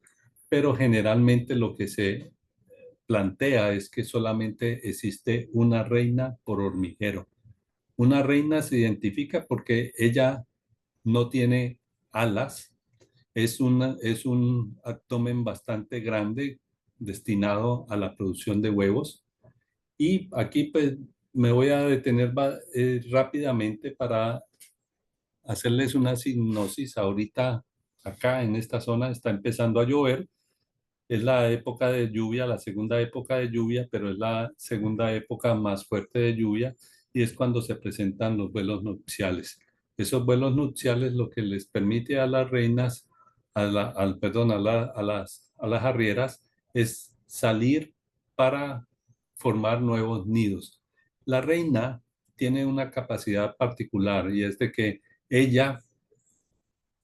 pero generalmente lo que se plantea es que solamente existe una reina por hormiguero. Una reina se identifica porque ella no tiene alas, es un abdomen bastante grande destinado a la producción de huevos. Y aquí pues me voy a detener rápidamente para hacerles una sinopsis. Ahorita acá en esta zona está empezando a llover. Es la época de lluvia, la segunda época de lluvia, pero es la segunda época más fuerte de lluvia y es cuando se presentan los vuelos nupciales. Esos vuelos nupciales lo que les permite a las reinas, perdón, a las arrieras, es salir para formar nuevos nidos. La reina tiene una capacidad particular y es de que ella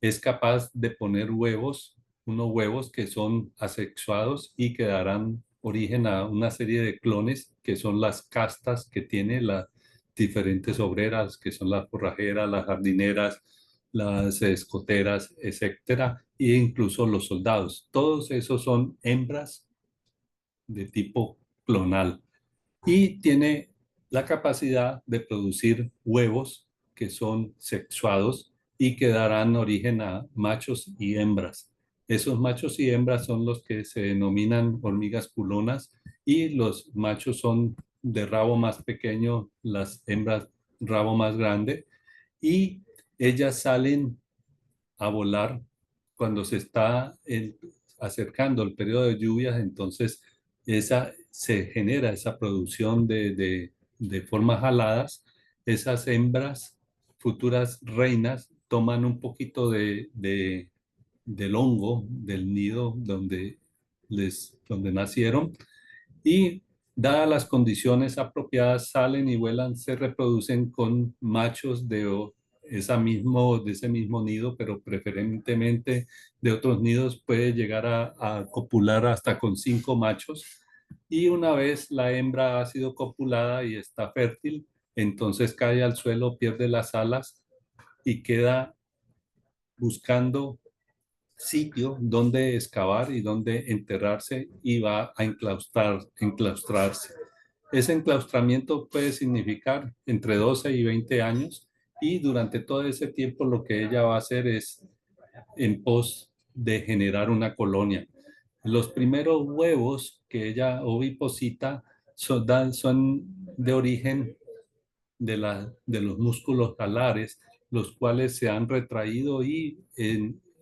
es capaz de poner huevos, unos huevos que son asexuados y que darán origen a una serie de clones que son las castas que tiene las diferentes obreras, que son las forrajeras, las jardineras, las escoteras, etcétera, e incluso los soldados. Todos esos son hembras de tipo clonal y tiene la capacidad de producir huevos que son sexuados y que darán origen a machos y hembras. Esos machos y hembras son los que se denominan hormigas culonas y los machos son de rabo más pequeño, las hembras rabo más grande y ellas salen a volar cuando se está acercando el periodo de lluvias, entonces se genera esa producción de formas aladas. Esas hembras, futuras reinas, toman un poquito del hongo del nido donde nacieron y dadas las condiciones apropiadas salen y vuelan, se reproducen con machos de ese mismo nido, pero preferentemente de otros nidos puede llegar a copular hasta con 5 machos. Y una vez la hembra ha sido copulada y está fértil, entonces cae al suelo, pierde las alas y queda buscando sitio donde excavar y donde enterrarse y va a enclaustrarse. Ese enclaustramiento puede significar entre 12 y 20 años y durante todo ese tiempo lo que ella va a hacer es en pos de generar una colonia. Los primeros huevos que ella oviposita son de origen de los músculos talares, los cuales se han retraído y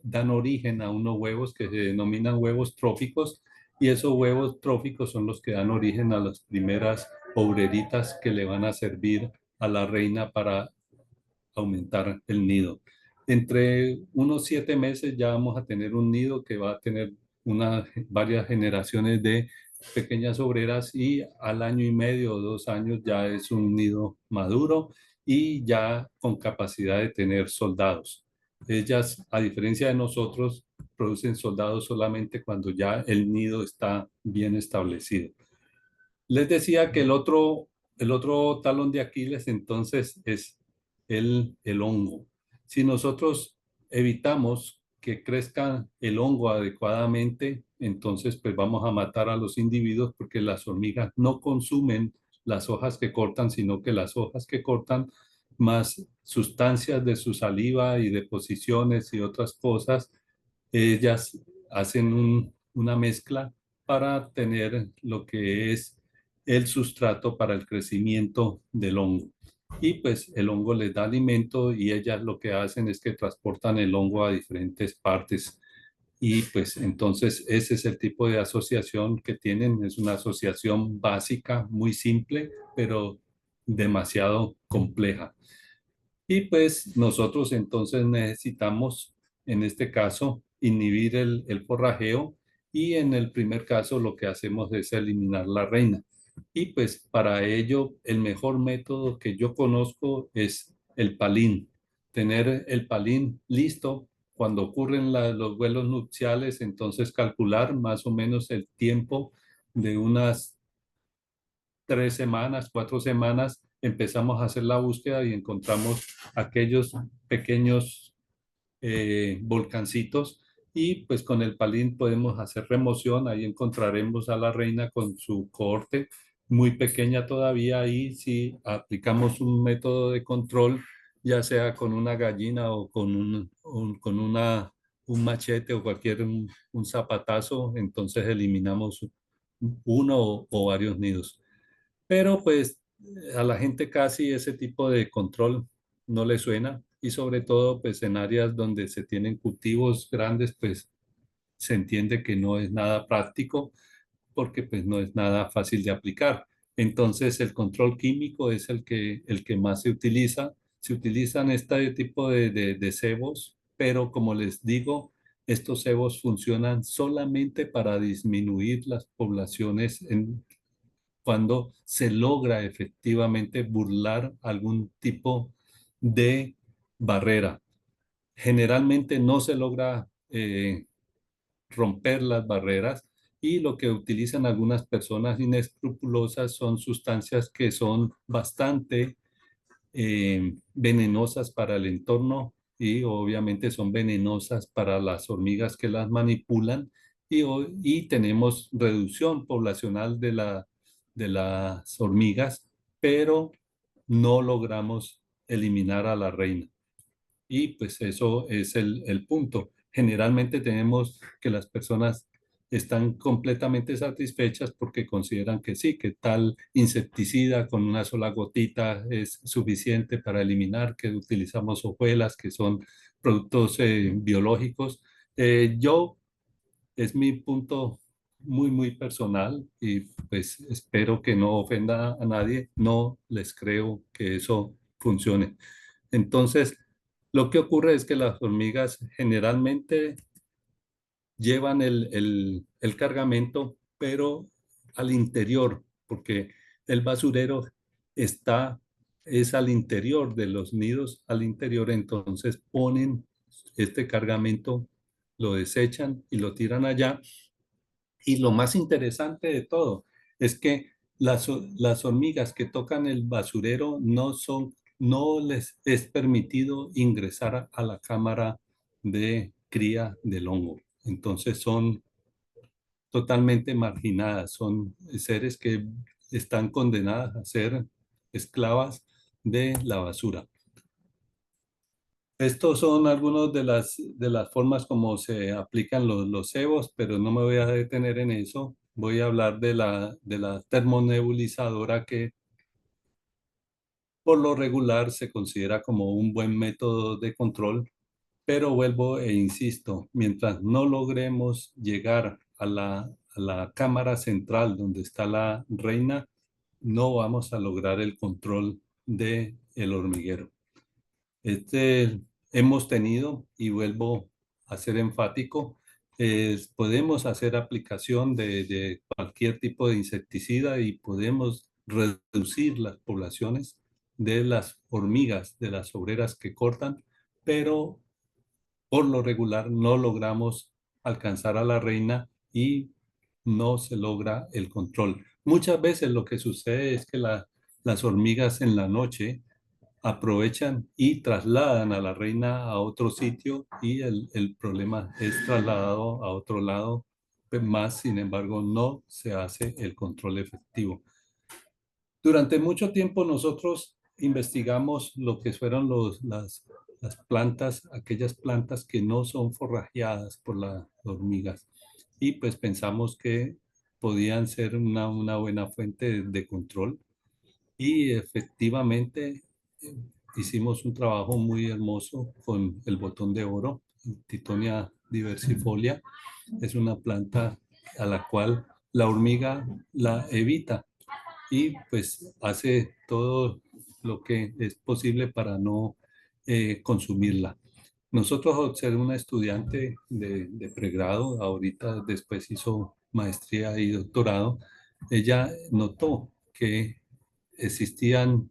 dan origen a unos huevos que se denominan huevos tróficos, y esos huevos tróficos son los que dan origen a las primeras obreritas que le van a servir a la reina para aumentar el nido. Entre unos 7 meses ya vamos a tener un nido que va a tener varias generaciones de pequeñas obreras y al año y medio o 2 años ya es un nido maduro y ya con capacidad de tener soldados. Ellas, a diferencia de nosotros, producen soldados solamente cuando ya el nido está bien establecido. Les decía que el otro talón de Aquiles entonces es el hongo. Si nosotros evitamos que crezca el hongo adecuadamente, entonces pues vamos a matar a los individuos porque las hormigas no consumen las hojas que cortan, sino que las hojas que cortan más sustancias de su saliva y deposiciones y otras cosas, ellas hacen una mezcla para tener lo que es el sustrato para el crecimiento del hongo. Y pues el hongo les da alimento y ellas lo que hacen es que transportan el hongo a diferentes partes. Y pues entonces ese es el tipo de asociación que tienen. Es una asociación básica, muy simple, pero demasiado compleja. Y pues nosotros entonces necesitamos, en este caso, inhibir el forrajeo y en el primer caso lo que hacemos es eliminar la reina. Y pues para ello el mejor método que yo conozco es el palín. Tener el palín listo cuando ocurren los vuelos nupciales, entonces calcular más o menos el tiempo de unas 3 semanas, 4 semanas, empezamos a hacer la búsqueda y encontramos aquellos pequeños volcancitos y pues con el palín podemos hacer remoción, ahí encontraremos a la reina con su cohorte muy pequeña todavía y si aplicamos un método de control, ya sea con una gallina o con un machete o cualquier un zapatazo, entonces eliminamos uno o varios nidos. Pero pues a la gente casi ese tipo de control no le suena y sobre todo pues en áreas donde se tienen cultivos grandes pues se entiende que no es nada práctico porque pues no es nada fácil de aplicar. Entonces el control químico es el que más se utiliza. Se utilizan este tipo de cebos, pero como les digo, estos cebos funcionan solamente para disminuir las poblaciones cuando se logra efectivamente burlar algún tipo de barrera. Generalmente no se logra romper las barreras y lo que utilizan algunas personas inescrupulosas son sustancias que son bastante venenosas para el entorno y obviamente son venenosas para las hormigas que las manipulan y tenemos reducción poblacional de las hormigas, pero no logramos eliminar a la reina. Y pues eso es el punto. Generalmente tenemos que las personas están completamente satisfechas porque consideran que sí, que tal insecticida con una sola gotita es suficiente para eliminar, que utilizamos hojuelas, que son productos biológicos. Yo, es mi punto muy personal y pues espero que no ofenda a nadie. No les creo que eso funcione. Entonces, lo que ocurre es que las hormigas generalmente llevan el cargamento, pero al interior, porque el basurero está, es al interior de los nidos, al interior, entonces ponen este cargamento, lo desechan y lo tiran allá. Y lo más interesante de todo es que las hormigas que tocan el basurero no les es permitido ingresar a la cámara de cría del hongo. Entonces son totalmente marginadas, son seres que están condenadas a ser esclavas de la basura. Estos son algunos de las formas como se aplican los cebos, pero no me voy a detener en eso. Voy a hablar de la termonebulizadora que por lo regular se considera como un buen método de control, pero vuelvo e insisto, mientras no logremos llegar a la cámara central donde está la reina, no vamos a lograr el control del hormiguero. Este, hemos tenido, y vuelvo a ser enfático, podemos hacer aplicación de cualquier tipo de insecticida y podemos reducir las poblaciones de las hormigas, de las obreras que cortan, pero por lo regular no logramos alcanzar a la reina y no se logra el control. Muchas veces lo que sucede es que las hormigas en la noche aprovechan y trasladan a la reina a otro sitio y el problema es trasladado a otro lado, más sin embargo no se hace el control efectivo. Durante mucho tiempo nosotros investigamos lo que fueron las plantas, aquellas plantas que no son forrajeadas por las hormigas y pues pensamos que podían ser una buena fuente de control y efectivamente eh, hicimos un trabajo muy hermoso con el botón de oro, Titonia diversifolia. Es una planta a la cual la hormiga la evita y pues hace todo lo que es posible para no consumirla. Nosotros, al ser una estudiante de pregrado, ahorita después hizo maestría y doctorado, ella notó que existían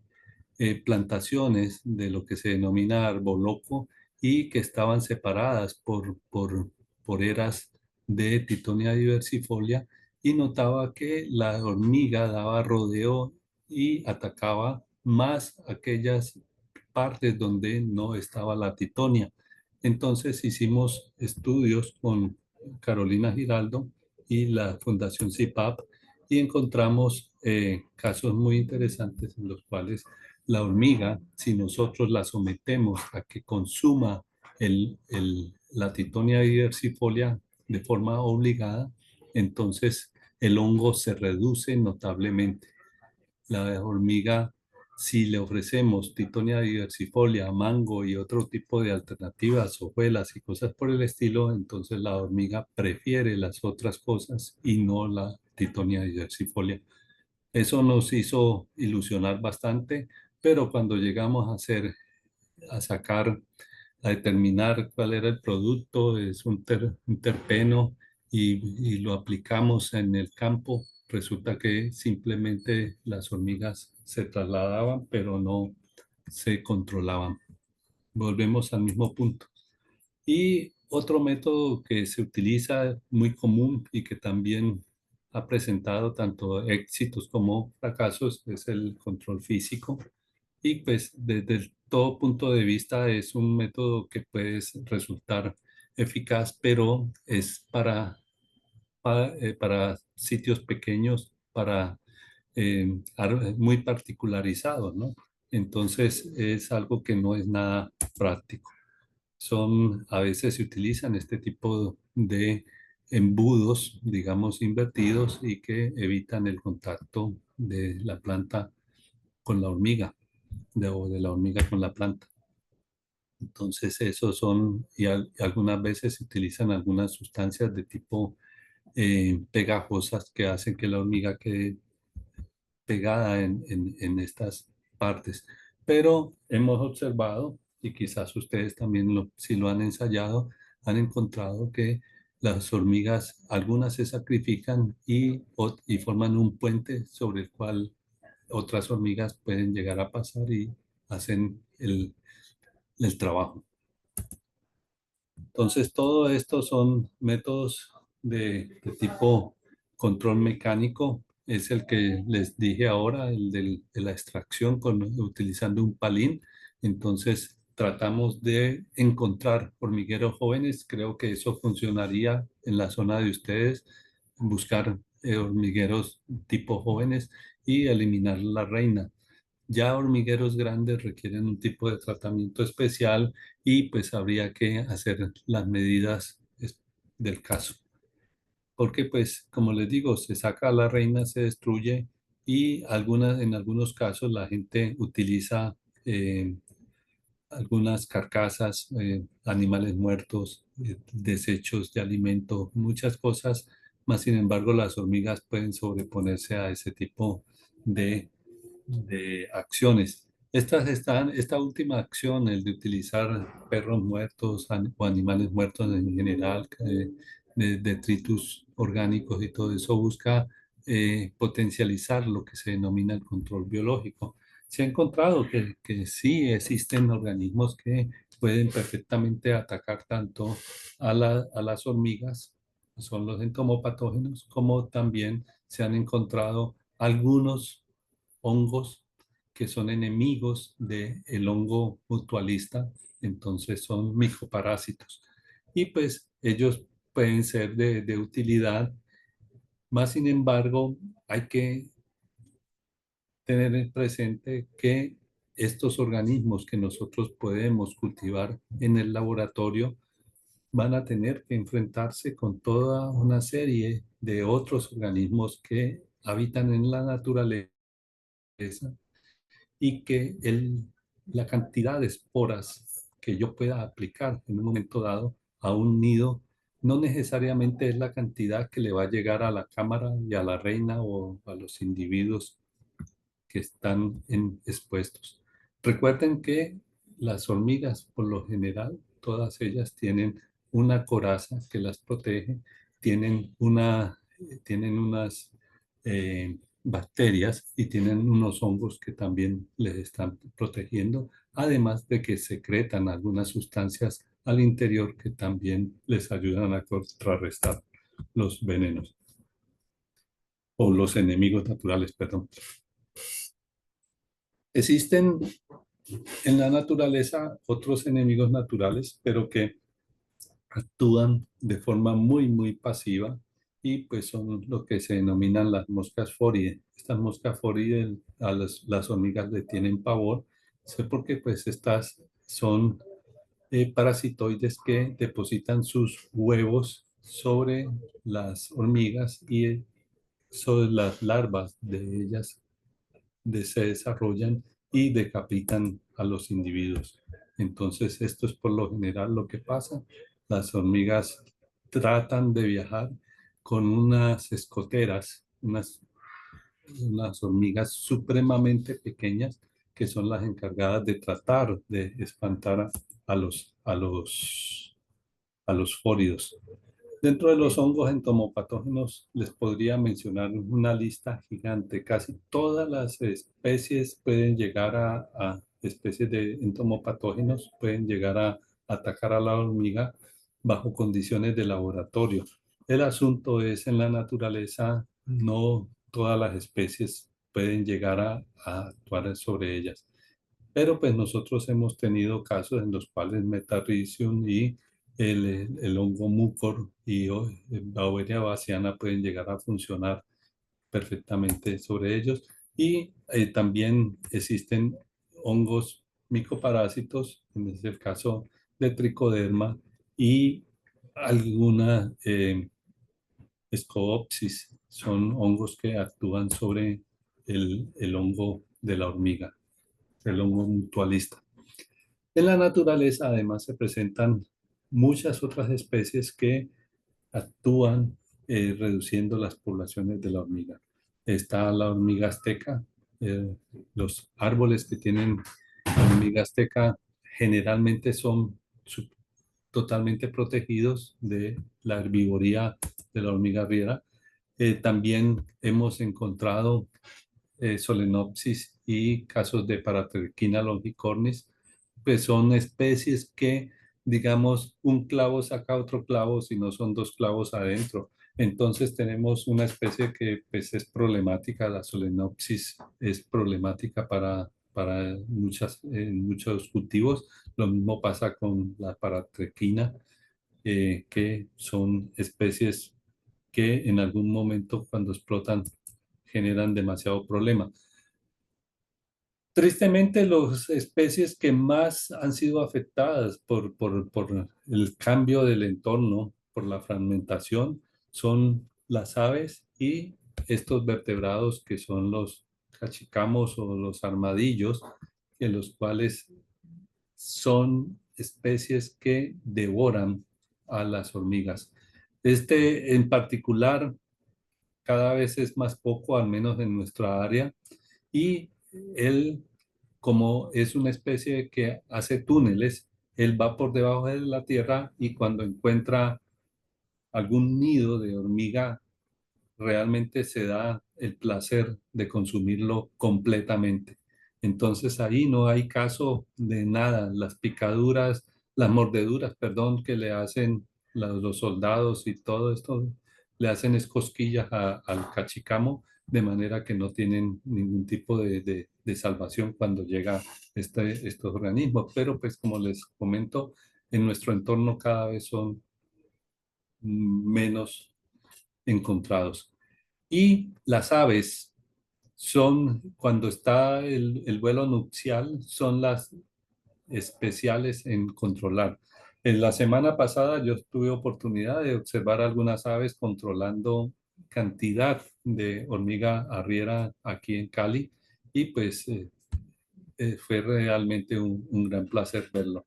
plantaciones de lo que se denomina arboloco y que estaban separadas por eras de Titonia diversifolia y notaba que la hormiga daba rodeo y atacaba más aquellas partes donde no estaba la titonia. Entonces hicimos estudios con Carolina Giraldo y la Fundación CIPAP y encontramos casos muy interesantes en los cuales la hormiga, si nosotros la sometemos a que consuma la Titonia diversifolia de forma obligada, entonces el hongo se reduce notablemente. La hormiga, si le ofrecemos Titonia diversifolia, mango y otro tipo de alternativas, hojuelas y cosas por el estilo, entonces la hormiga prefiere las otras cosas y no la Titonia diversifolia. Eso nos hizo ilusionar bastante, pero cuando llegamos a a sacar, a determinar cuál era el producto, es un terpeno y lo aplicamos en el campo, resulta que simplemente las hormigas se trasladaban, pero no se controlaban. Volvemos al mismo punto. Y otro método que se utiliza muy común y que también ha presentado tanto éxitos como fracasos es el control físico. Y pues desde todo punto de vista es un método que puede resultar eficaz, pero es para sitios pequeños, para muy particularizado, ¿no? Entonces es algo que no es nada práctico. A veces se utilizan este tipo de embudos, digamos, invertidos y que evitan el contacto de la planta con la hormiga, o de la hormiga con la planta. Entonces, esos son, algunas veces se utilizan algunas sustancias de tipo pegajosas que hacen que la hormiga quede pegada en estas partes. Pero hemos observado, y quizás ustedes también si lo han ensayado, han encontrado que las hormigas, algunas se sacrifican y forman un puente sobre el cual otras hormigas pueden llegar a pasar y hacen el trabajo. Entonces, todo esto son métodos de tipo control mecánico. Es el que les dije ahora, de la extracción utilizando un palín. Entonces, tratamos de encontrar hormigueros jóvenes. Creo que eso funcionaría en la zona de ustedes, buscar hormigueros tipo jóvenes y eliminar la reina. Ya hormigueros grandes requieren un tipo de tratamiento especial y pues habría que hacer las medidas del caso. Porque pues, como les digo, se saca a la reina, se destruye y en algunos casos la gente utiliza algunas carcasas, animales muertos, desechos de alimento, muchas cosas, más sin embargo las hormigas pueden sobreponerse a ese tipo de acciones. Esta última acción, el de utilizar perros muertos o animales muertos en general, detritus orgánicos y todo eso, busca potencializar lo que se denomina el control biológico. Se ha encontrado que sí existen organismos que pueden perfectamente atacar tanto a las hormigas, que son los entomopatógenos, como también se han encontrado algunos hongos que son enemigos del hongo mutualista, entonces son micoparásitos. Y pues ellos pueden ser de utilidad, más sin embargo, hay que tener presente que estos organismos que nosotros podemos cultivar en el laboratorio van a tener que enfrentarse con toda una serie de otros organismos que habitan en la naturaleza y que la cantidad de esporas que yo pueda aplicar en un momento dado a un nido no necesariamente es la cantidad que le va a llegar a la cámara y a la reina o a los individuos que están expuestos. Recuerden que las hormigas, por lo general, todas ellas tienen una coraza que las protege, tienen unas bacterias y tienen unos hongos que también les están protegiendo, además de que secretan algunas sustancias al interior que también les ayudan a contrarrestar los venenos o los enemigos naturales, perdón. Existen en la naturaleza otros enemigos naturales, pero que actúan de forma muy pasiva y pues son lo que se denominan las moscas fórides. Estas moscas fórides a las hormigas le tienen pavor, sé porque pues estas son parasitoides que depositan sus huevos sobre las hormigas y sobre las larvas de ellas se desarrollan y decapitan a los individuos. Entonces, esto es por lo general lo que pasa. Las hormigas tratan de viajar con unas escoteras, unas hormigas supremamente pequeñas que son las encargadas de tratar de espantar a los fóridos. Dentro de los hongos entomopatógenos les podría mencionar una lista gigante. Casi todas las especies pueden llegar a especies de entomopatógenos, pueden llegar a atacar a la hormiga bajo condiciones de laboratorio. El asunto es en la naturaleza, no todas las especies pueden llegar a actuar sobre ellas. Pero pues nosotros hemos tenido casos en los cuales Metarrhizium y el hongo mucor y Beauveria baciana pueden llegar a funcionar perfectamente sobre ellos. Y también existen hongos micoparásitos, en este caso de tricoderma y alguna Scoopsis, son hongos que actúan sobre el hongo de la hormiga, el hongo mutualista. En la naturaleza, además, se presentan muchas otras especies que actúan reduciendo las poblaciones de la hormiga. Está la hormiga azteca. eh, los árboles que tienen hormiga azteca generalmente son totalmente protegidos de la herbivoría de la hormiga riera. También hemos encontrado Solenopsis y casos de Paratrichina longicornis, pues son especies que, digamos, un clavo saca otro clavo si no son dos clavos adentro. Entonces tenemos una especie que pues, es problemática, la Solenopsis es problemática para muchos cultivos. Lo mismo pasa con la Paratrichina, que son especies que en algún momento cuando explotan generan demasiado problema. Tristemente, las especies que más han sido afectadas por el cambio del entorno, por la fragmentación, son las aves y estos vertebrados que son los cachicamos o los armadillos, en los cuales son especies que devoran a las hormigas. Este en particular cada vez es más poco, al menos en nuestra área, y él, como es una especie que hace túneles, él va por debajo de la tierra y cuando encuentra algún nido de hormiga, realmente se da el placer de consumirlo completamente. Entonces ahí no hay caso de nada. Las picaduras, las mordeduras, perdón, que le hacen los soldados y todo esto, le hacen escosquillas al cachicamo, de manera que no tienen ningún tipo de salvación cuando llega estos organismos. Pero pues como les comento, en nuestro entorno cada vez son menos encontrados. Y las aves son, cuando está el vuelo nupcial, son las especiales en controlar. En la semana pasada yo tuve oportunidad de observar algunas aves controlando cantidad de hormiga arriera aquí en Cali y pues fue realmente un gran placer verlo.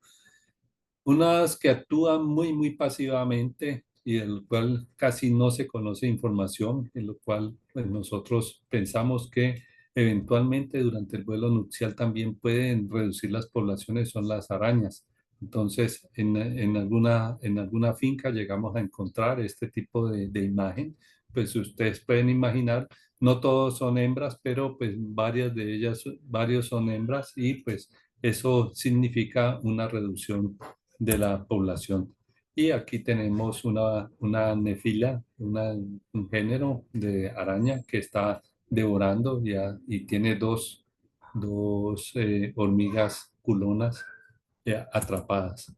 Unas que actúan muy pasivamente y del cual casi no se conoce información, en lo cual pues, nosotros pensamos que eventualmente durante el vuelo nupcial también pueden reducir las poblaciones, son las arañas. Entonces, en alguna finca llegamos a encontrar este tipo de imagen. Pues ustedes pueden imaginar, no todos son hembras, pero pues varias de ellas, varios son hembras y pues eso significa una reducción de la población. Y aquí tenemos una nefila, un género de araña que está devorando ya y tiene dos hormigas culonas atrapadas.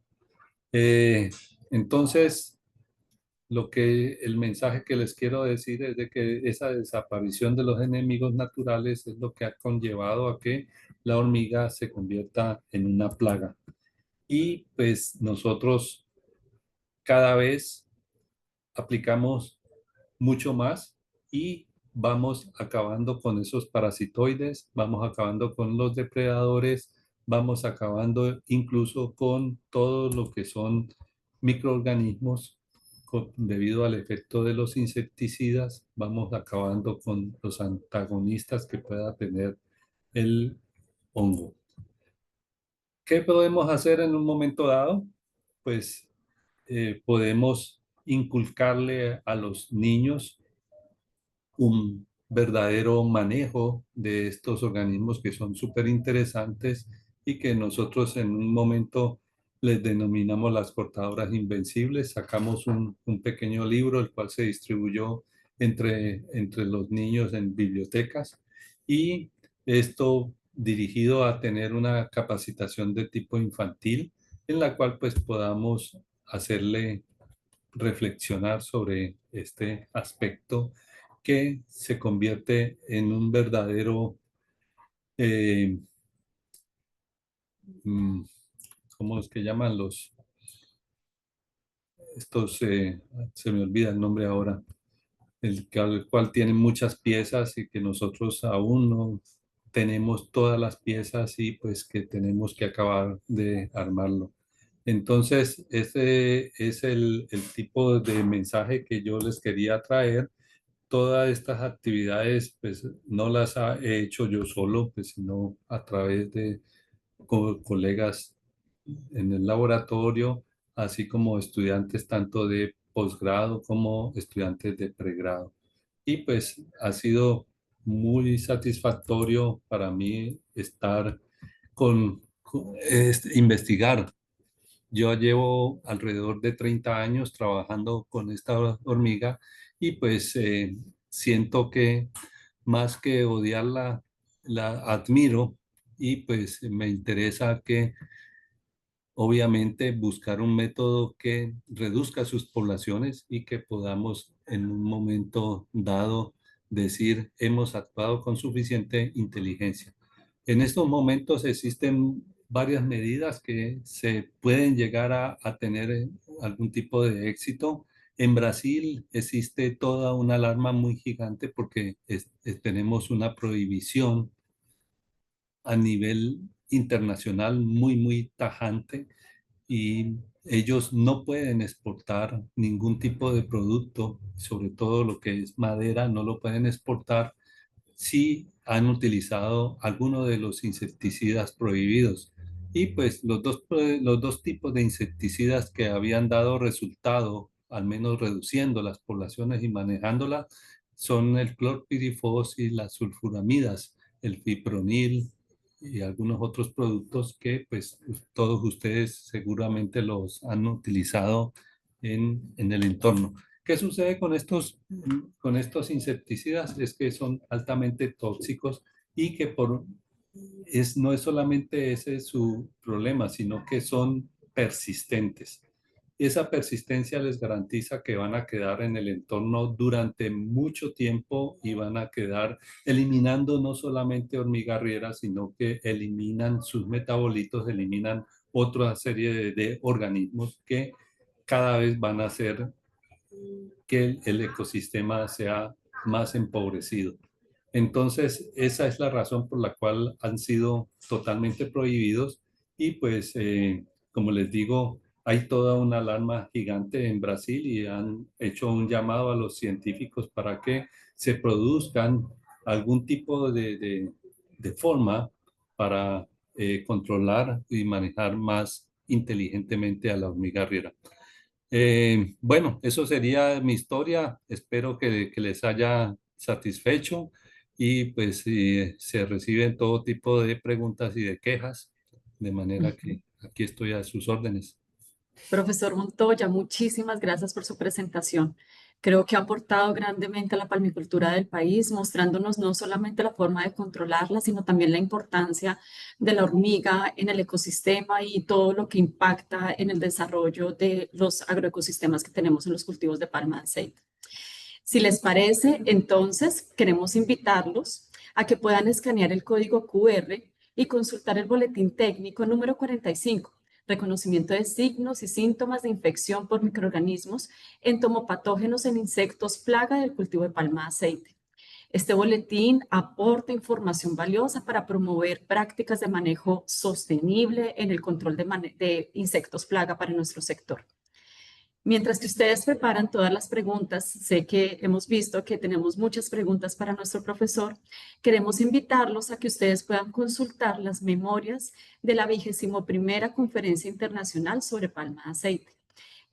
Eh, entonces, el mensaje que les quiero decir es de que esa desaparición de los enemigos naturales es lo que ha conllevado a que la hormiga se convierta en una plaga. Y pues nosotros cada vez aplicamos mucho más y vamos acabando con esos parasitoides, vamos acabando con los depredadores, vamos acabando incluso con todo lo que son microorganismos debido al efecto de los insecticidas, vamos acabando con los antagonistas que pueda tener el hongo. ¿Qué podemos hacer en un momento dado? Pues podemos inculcarle a los niños un verdadero manejo de estos organismos que son súper interesantes y que nosotros en un momento les denominamos las cortadoras invencibles. Sacamos un pequeño libro, el cual se distribuyó entre los niños en bibliotecas y esto dirigido a tener una capacitación de tipo infantil en la cual pues podamos hacerle reflexionar sobre este aspecto que se convierte en un verdadero, eh, mm, ¿cómo es que llaman estos, se me olvida el nombre ahora, el cual tiene muchas piezas y que nosotros aún no tenemos todas las piezas y pues que tenemos que acabar de armarlo. Entonces, ese es el tipo de mensaje que yo les quería traer. Todas estas actividades, pues no las he hecho yo solo, pues, sino a través de colegas en el laboratorio, así como estudiantes tanto de posgrado como estudiantes de pregrado. Y pues ha sido muy satisfactorio para mí estar investigar. Yo llevo alrededor de 30 años trabajando con esta hormiga y pues siento que más que odiarla, la admiro y pues me interesa que obviamente buscar un método que reduzca sus poblaciones y que podamos en un momento dado decir hemos actuado con suficiente inteligencia. En estos momentos existen varias medidas que se pueden llegar a tener algún tipo de éxito. En Brasil existe toda una alarma muy gigante porque tenemos una prohibición a nivel internacional muy tajante y ellos no pueden exportar ningún tipo de producto, sobre todo lo que es madera, no lo pueden exportar si han utilizado alguno de los insecticidas prohibidos. Y pues los dos tipos de insecticidas que habían dado resultado, al menos reduciendo las poblaciones y manejándolas, son el clorpirifos y las sulfuramidas, el fipronil y algunos otros productos que pues todos ustedes seguramente los han utilizado en el entorno. ¿Qué sucede con estos insecticidas? Es que son altamente tóxicos y que no es solamente ese su problema, sino que son persistentes. Esa persistencia les garantiza que van a quedar en el entorno durante mucho tiempo y van a quedar eliminando no solamente hormiga arriera, sino que eliminan sus metabolitos, eliminan otra serie de organismos que cada vez van a hacer que el ecosistema sea más empobrecido. Entonces, esa es la razón por la cual han sido totalmente prohibidos y pues, como les digo, hay toda una alarma gigante en Brasil y han hecho un llamado a los científicos para que se produzcan algún tipo de forma para controlar y manejar más inteligentemente a la hormiga arriera. Bueno, eso sería mi historia. Espero que les haya satisfecho y pues si se reciben todo tipo de preguntas y de quejas, de manera Ujú. que aquí estoy a sus órdenes. Profesor Montoya, muchísimas gracias por su presentación. Creo que ha aportado grandemente a la palmicultura del país, mostrándonos no solamente la forma de controlarla, sino también la importancia de la hormiga en el ecosistema y todo lo que impacta en el desarrollo de los agroecosistemas que tenemos en los cultivos de palma de aceite. Si les parece, entonces queremos invitarlos a que puedan escanear el código QR y consultar el boletín técnico número 45, reconocimiento de signos y síntomas de infección por microorganismos entomopatógenos en insectos plaga del cultivo de palma de aceite. Este boletín aporta información valiosa para promover prácticas de manejo sostenible en el control de insectos plaga para nuestro sector. Mientras que ustedes preparan todas las preguntas, sé que hemos visto que tenemos muchas preguntas para nuestro profesor. Queremos invitarlos a que ustedes puedan consultar las memorias de la 21ª Conferencia Internacional sobre Palma de Aceite.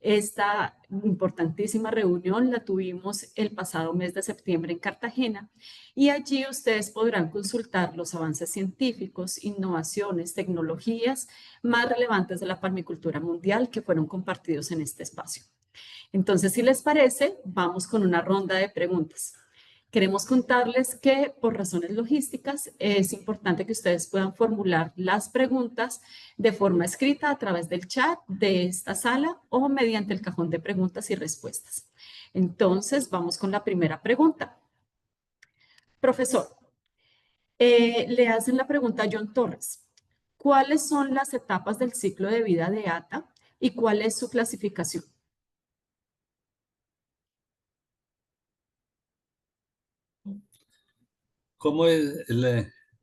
Esta importantísima reunión la tuvimos el pasado mes de septiembre en Cartagena y allí ustedes podrán consultar los avances científicos, innovaciones, tecnologías más relevantes de la palmicultura mundial que fueron compartidos en este espacio. Entonces, si les parece, vamos con una ronda de preguntas. Queremos contarles que por razones logísticas es importante que ustedes puedan formular las preguntas de forma escrita a través del chat de esta sala o mediante el cajón de preguntas y respuestas. Entonces, vamos con la primera pregunta. Profesor, le hacen la pregunta a John Torres. ¿Cuáles son las etapas del ciclo de vida de ATA y cuál es su clasificación? ¿Cómo es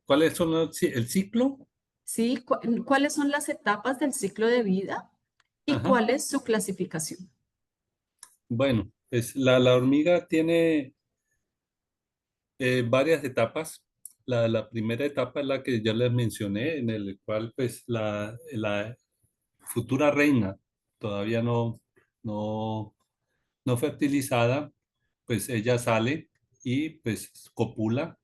cuáles son el ciclo? ¿Sí? ¿Cuáles son las etapas del ciclo de vida y Ajá. cuál es su clasificación? Bueno, pues la hormiga tiene varias etapas. La primera etapa es la que ya les mencioné, en el cual pues la futura reina todavía no, no fertilizada, pues ella sale y pues copula.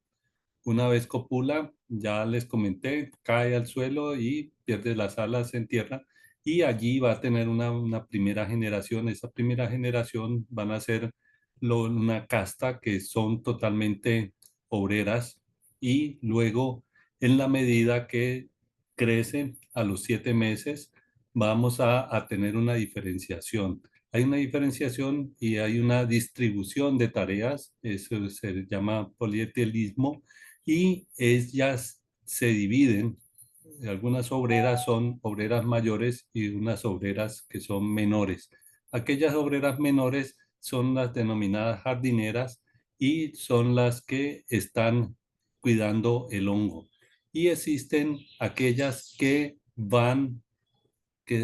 Una vez copula, ya les comenté, cae al suelo y pierde las alas en tierra y allí va a tener una primera generación. Esa primera generación van a ser una casta que son totalmente obreras y luego en la medida que crecen a los 7 meses vamos a tener una diferenciación. Hay una diferenciación y hay una distribución de tareas, eso se llama polietelismo y ellas se dividen. Algunas obreras son obreras mayores y unas obreras que son menores. Aquellas obreras menores son las denominadas jardineras y son las que están cuidando el hongo. Y existen aquellas que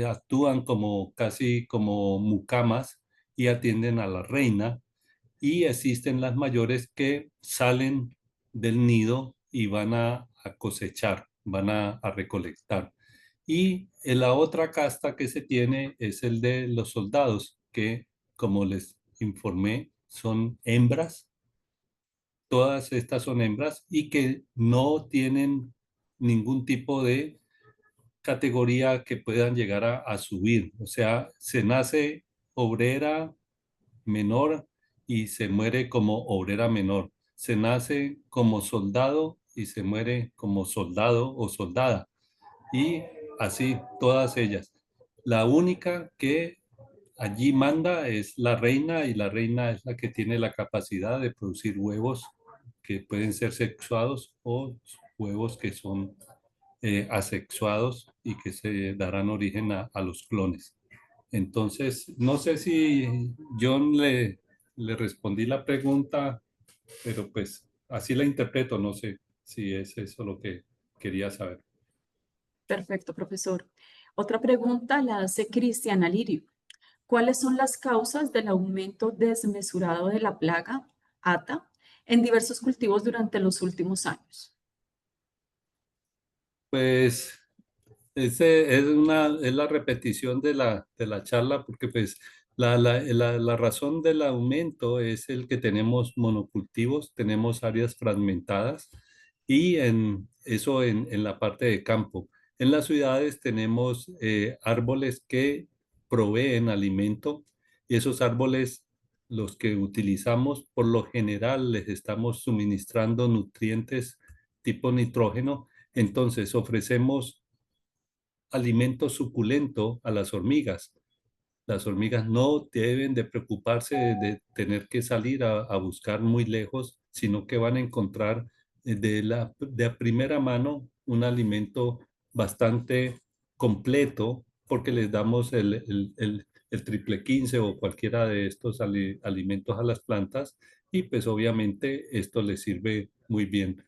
actúan como casi como mucamas y atienden a la reina y existen las mayores que salen del nido y van a cosechar, van a recolectar. Y en la otra casta que se tiene es el de los soldados, que como les informé, son hembras, todas estas son hembras y que no tienen ningún tipo de categoría que puedan llegar a subir. O sea, se nace obrera menor y se muere como obrera menor. Se nace como soldado y se muere como soldado o soldada. Y así todas ellas. La única que allí manda es la reina y la reina es la que tiene la capacidad de producir huevos que pueden ser sexuados o huevos que son asexuados y que se darán origen a los clones. Entonces, no sé si John le respondí la pregunta, pero pues así la interpreto, no sé si es eso lo que quería saber. Perfecto, profesor. Otra pregunta la hace Cristiana Lirio. ¿Cuáles son las causas del aumento desmesurado de la plaga ATA en diversos cultivos durante los últimos años? Pues es la repetición de la charla porque pues la razón del aumento es el que tenemos monocultivos, tenemos áreas fragmentadas y eso en la parte de campo. En las ciudades tenemos árboles que proveen alimento y esos árboles, los que utilizamos, por lo general les estamos suministrando nutrientes tipo nitrógeno. Entonces ofrecemos alimento suculento a las hormigas. Las hormigas no deben de preocuparse de tener que salir a buscar muy lejos, sino que van a encontrar de a primera mano un alimento bastante completo porque les damos el triple 15 o cualquiera de estos alimentos a las plantas y pues obviamente esto les sirve muy bien.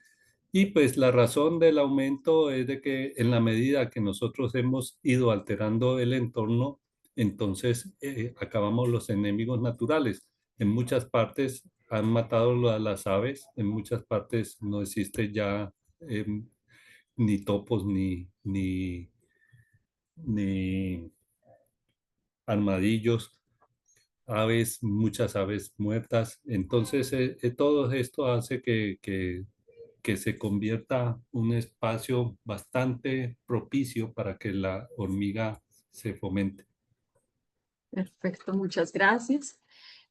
Y pues la razón del aumento es de que en la medida que nosotros hemos ido alterando el entorno, entonces acabamos los enemigos naturales. En muchas partes han matado a las aves, en muchas partes no existe ya ni topos ni armadillos, aves, muchas aves muertas. Entonces todo esto hace que se convierta un espacio bastante propicio para que la hormiga se fomente. Perfecto, muchas gracias.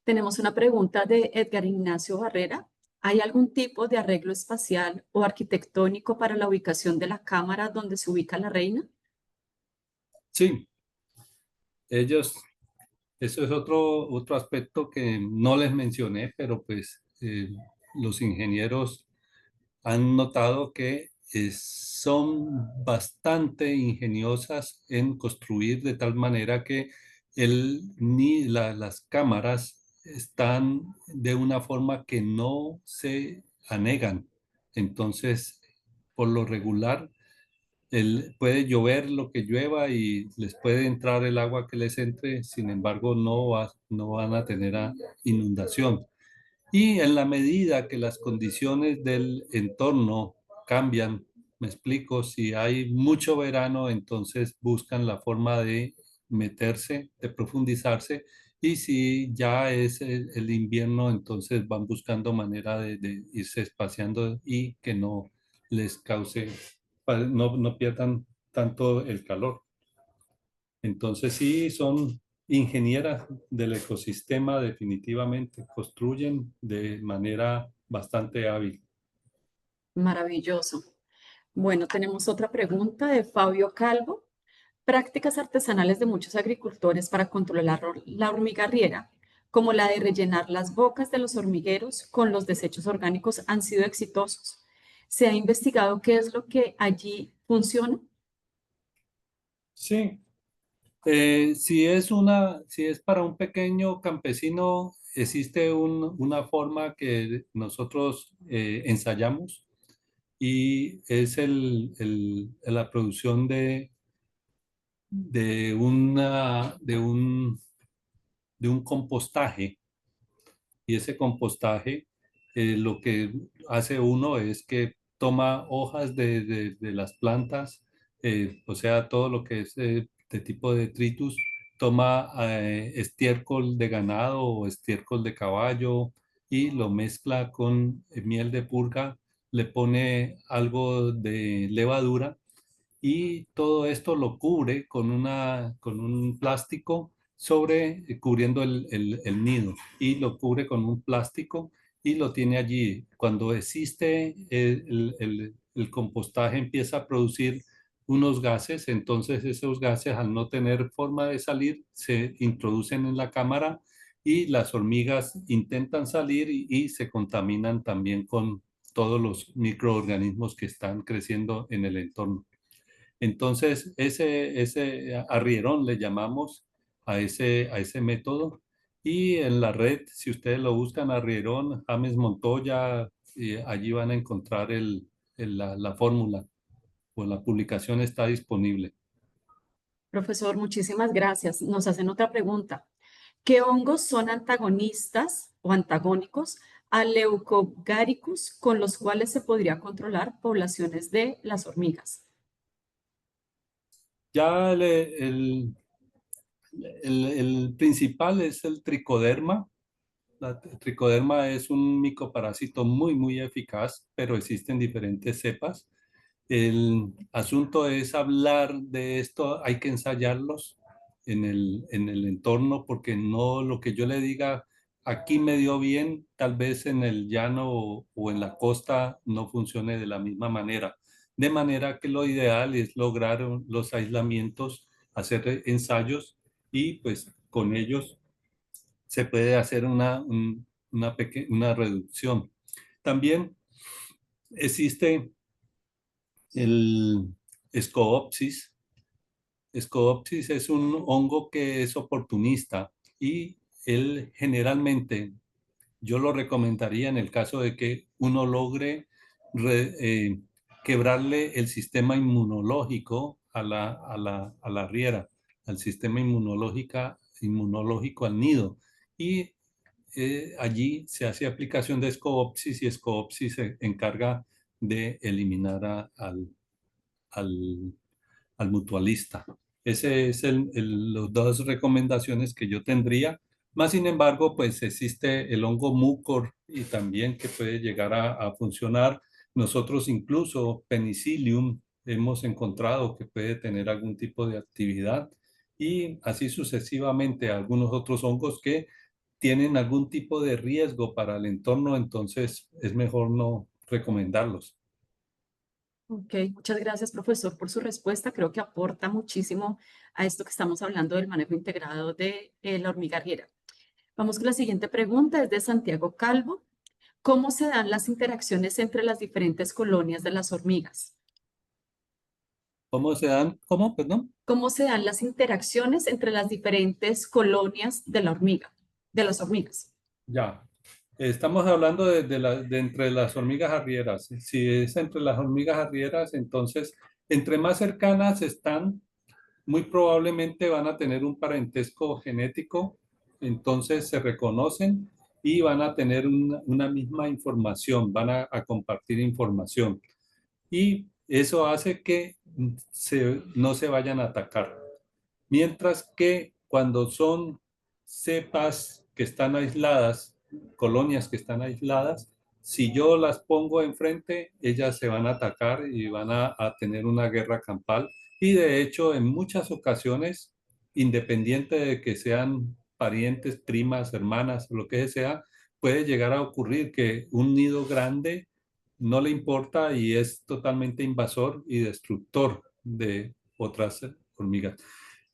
Tenemos una pregunta de Edgar Ignacio Barrera. ¿Hay algún tipo de arreglo espacial o arquitectónico para la ubicación de la cámara donde se ubica la reina? Sí, ellos, eso es otro aspecto que no les mencioné, pero pues los ingenieros han notado que son bastante ingeniosas en construir de tal manera que las cámaras están de una forma que no se anegan. Entonces, por lo regular, puede llover lo que llueva y les puede entrar el agua que les entre, sin embargo, no van a tener inundación. Y en la medida que las condiciones del entorno cambian, me explico, si hay mucho verano, entonces buscan la forma de meterse, de profundizarse, y si ya es el invierno, entonces van buscando manera de irse espaciando y que no les cause, no pierdan tanto el calor. Entonces sí, son ingenieras del ecosistema definitivamente, construyen de manera bastante hábil. Maravilloso. Bueno, tenemos otra pregunta de Fabio Calvo. Prácticas artesanales de muchos agricultores para controlar la hormiga riera, como la de rellenar las bocas de los hormigueros con los desechos orgánicos, han sido exitosos. ¿Se ha investigado qué es lo que allí funciona? Sí, si es para un pequeño campesino, existe una forma que nosotros ensayamos y es la producción de un compostaje. Y ese compostaje, lo que hace uno es que toma hojas de las plantas, o sea, todo lo que es de tipo de detritus, toma estiércol de ganado o estiércol de caballo y lo mezcla con miel de purga le pone algo de levadura y todo esto lo cubre con un plástico cubriendo el nido y lo cubre con un plástico y lo tiene allí. Cuando existe el compostaje empieza a producir unos gases, entonces esos gases al no tener forma de salir se introducen en la cámara y las hormigas intentan salir y se contaminan también con todos los microorganismos que están creciendo en el entorno. Entonces, ese arrierón le llamamos a ese método. Y en la red, si ustedes lo buscan, arrierón, James Montoya, allí van a encontrar la fórmula o la publicación está disponible. Profesor, muchísimas gracias. Nos hacen otra pregunta. ¿Qué hongos son antagonistas o antagónicos a Leucogaricus con los cuales se podría controlar poblaciones de las hormigas? Ya el principal es el tricoderma. El tricoderma es un micoparásito muy eficaz, pero existen diferentes cepas. El asunto es hablar de esto, hay que ensayarlos en el entorno porque no lo que yo le diga aquí me dio bien, tal vez en el llano o en la costa no funcione de la misma manera. De manera que lo ideal es lograr los aislamientos, hacer ensayos y pues con ellos se puede hacer una reducción. También existe el Scoopsis. Scoopsis es un hongo que es oportunista y él generalmente, yo lo recomendaría en el caso de que uno logre re- eh, quebrarle el sistema inmunológico a la riera, al sistema inmunológico al nido. Y allí se hace aplicación de Scoopsis y Scoopsis se encarga de eliminar al, al mutualista. Ese es las dos recomendaciones que yo tendría. Más sin embargo, pues existe el hongo mucor y también que puede llegar a funcionar. Nosotros incluso penicillium hemos encontrado que puede tener algún tipo de actividad y así sucesivamente algunos otros hongos que tienen algún tipo de riesgo para el entorno, entonces es mejor no recomendarlos. Ok, muchas gracias, profesor, por su respuesta. Creo que aporta muchísimo a esto que estamos hablando del manejo integrado de la hormiga arriera. Vamos con la siguiente pregunta, es de Santiago Calvo. ¿Cómo se dan las interacciones entre las diferentes colonias de las hormigas? ¿Cómo se dan? ¿Cómo? Perdón. ¿Cómo se dan las interacciones entre las diferentes colonias de la hormiga, de las hormigas? Ya. Estamos hablando de entre las hormigas arrieras. Si es entre las hormigas arrieras, entonces, entre más cercanas están, muy probablemente van a tener un parentesco genético, entonces se reconocen y van a tener una misma información, van a compartir información. Y eso hace que no se vayan a atacar. Mientras que cuando son cepas que están aisladas, colonias que están aisladas, si yo las pongo enfrente, ellas se van a atacar y van a tener una guerra campal. Y de hecho, en muchas ocasiones, independiente de que sean parientes, primas, hermanas, lo que sea, puede llegar a ocurrir que un nido grande no le importa y es totalmente invasor y destructor de otras hormigas,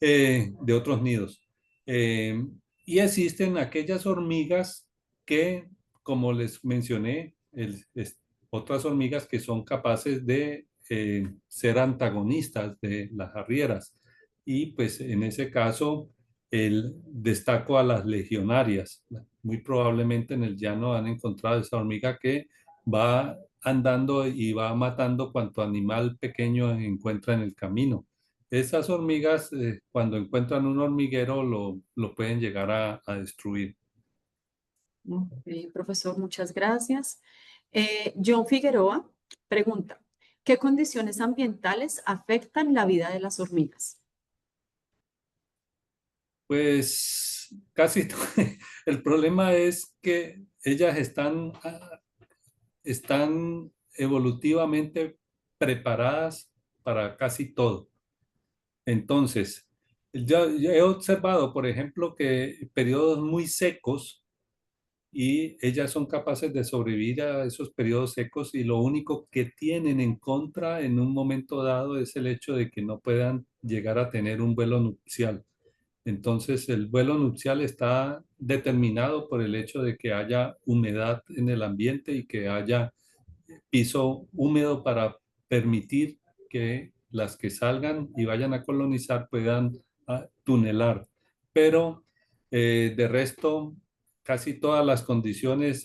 de otros nidos. Eh, y existen aquellas hormigas que, como les mencioné, otras hormigas que son capaces de ser antagonistas de las arrieras. Y pues en ese caso, destaco a las legionarias. Muy probablemente en el llano han encontrado esa hormiga que va andando y va matando cuanto animal pequeño encuentra en el camino. Esas hormigas, cuando encuentran un hormiguero, lo pueden llegar a destruir. Ok, profesor, muchas gracias. John Figueroa pregunta, ¿qué condiciones ambientales afectan la vida de las hormigas? Pues casi el problema es que ellas están evolutivamente preparadas para casi todo. Entonces, yo he observado, por ejemplo, que periodos muy secos y ellas son capaces de sobrevivir a esos periodos secos y lo único que tienen en contra en un momento dado es el hecho de que no puedan llegar a tener un vuelo nupcial. Entonces, el vuelo nupcial está determinado por el hecho de que haya humedad en el ambiente y que haya piso húmedo para permitir que las que salgan y vayan a colonizar puedan tunelar. Pero de resto, casi todas las condiciones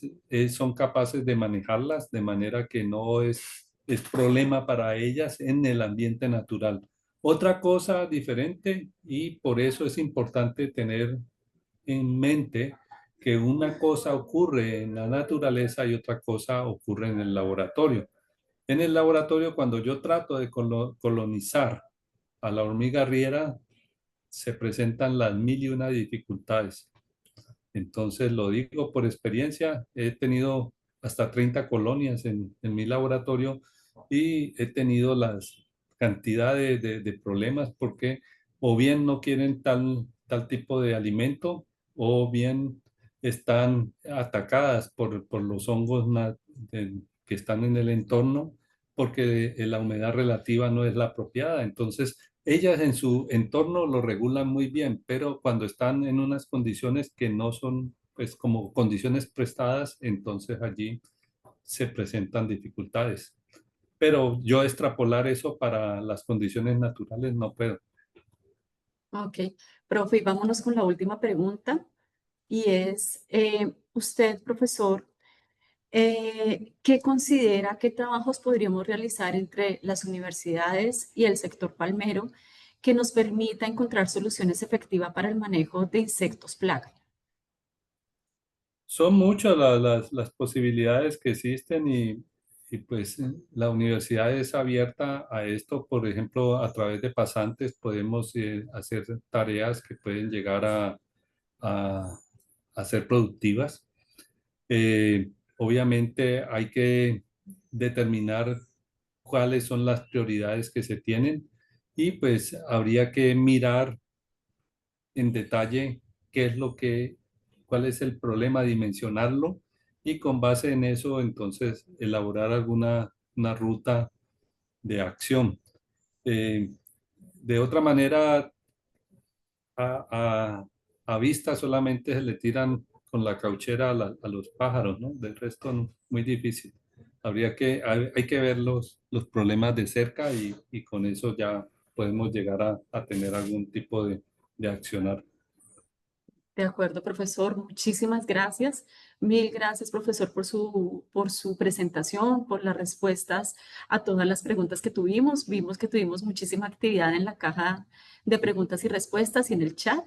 son capaces de manejarlas de manera que no es problema para ellas en el ambiente natural. Otra cosa diferente, y por eso es importante tener en mente que una cosa ocurre en la naturaleza y otra cosa ocurre en el laboratorio. En el laboratorio, cuando yo trato de colonizar a la hormiga riera, se presentan las mil y una dificultades. Entonces, lo digo por experiencia, he tenido hasta 30 colonias en mi laboratorio y he tenido las cantidades de problemas porque o bien no quieren tal tipo de alimento o bien están atacadas por los hongos que están en el entorno porque la humedad relativa no es la apropiada. Entonces, ellas en su entorno lo regulan muy bien, pero cuando están en unas condiciones que no son, pues, como condiciones prestadas, entonces allí se presentan dificultades. Pero yo extrapolar eso para las condiciones naturales no puedo. Ok, profe, y vámonos con la última pregunta. Y es, usted, profesor, ¿qué considera qué trabajos podríamos realizar entre las universidades y el sector palmero que nos permita encontrar soluciones efectivas para el manejo de insectos plaga? Son muchas las posibilidades que existen y pues la universidad es abierta a esto. Por ejemplo, a través de pasantes podemos hacer tareas que pueden llegar a, a ser productivas. Obviamente hay que determinar cuáles son las prioridades que se tienen y pues habría que mirar en detalle qué es cuál es el problema, dimensionarlo y con base en eso entonces elaborar una ruta de acción. Eh, de otra manera, a, a- a vista solamente se le tiran con la cauchera a los pájaros, ¿no? Del resto muy difícil. Hay que ver los problemas de cerca y con eso ya podemos llegar a tener algún tipo de accionar. De acuerdo, profesor. Muchísimas gracias. Mil gracias, profesor, por su presentación, por las respuestas a todas las preguntas que tuvimos. Vimos que tuvimos muchísima actividad en la caja de preguntas y respuestas y en el chat.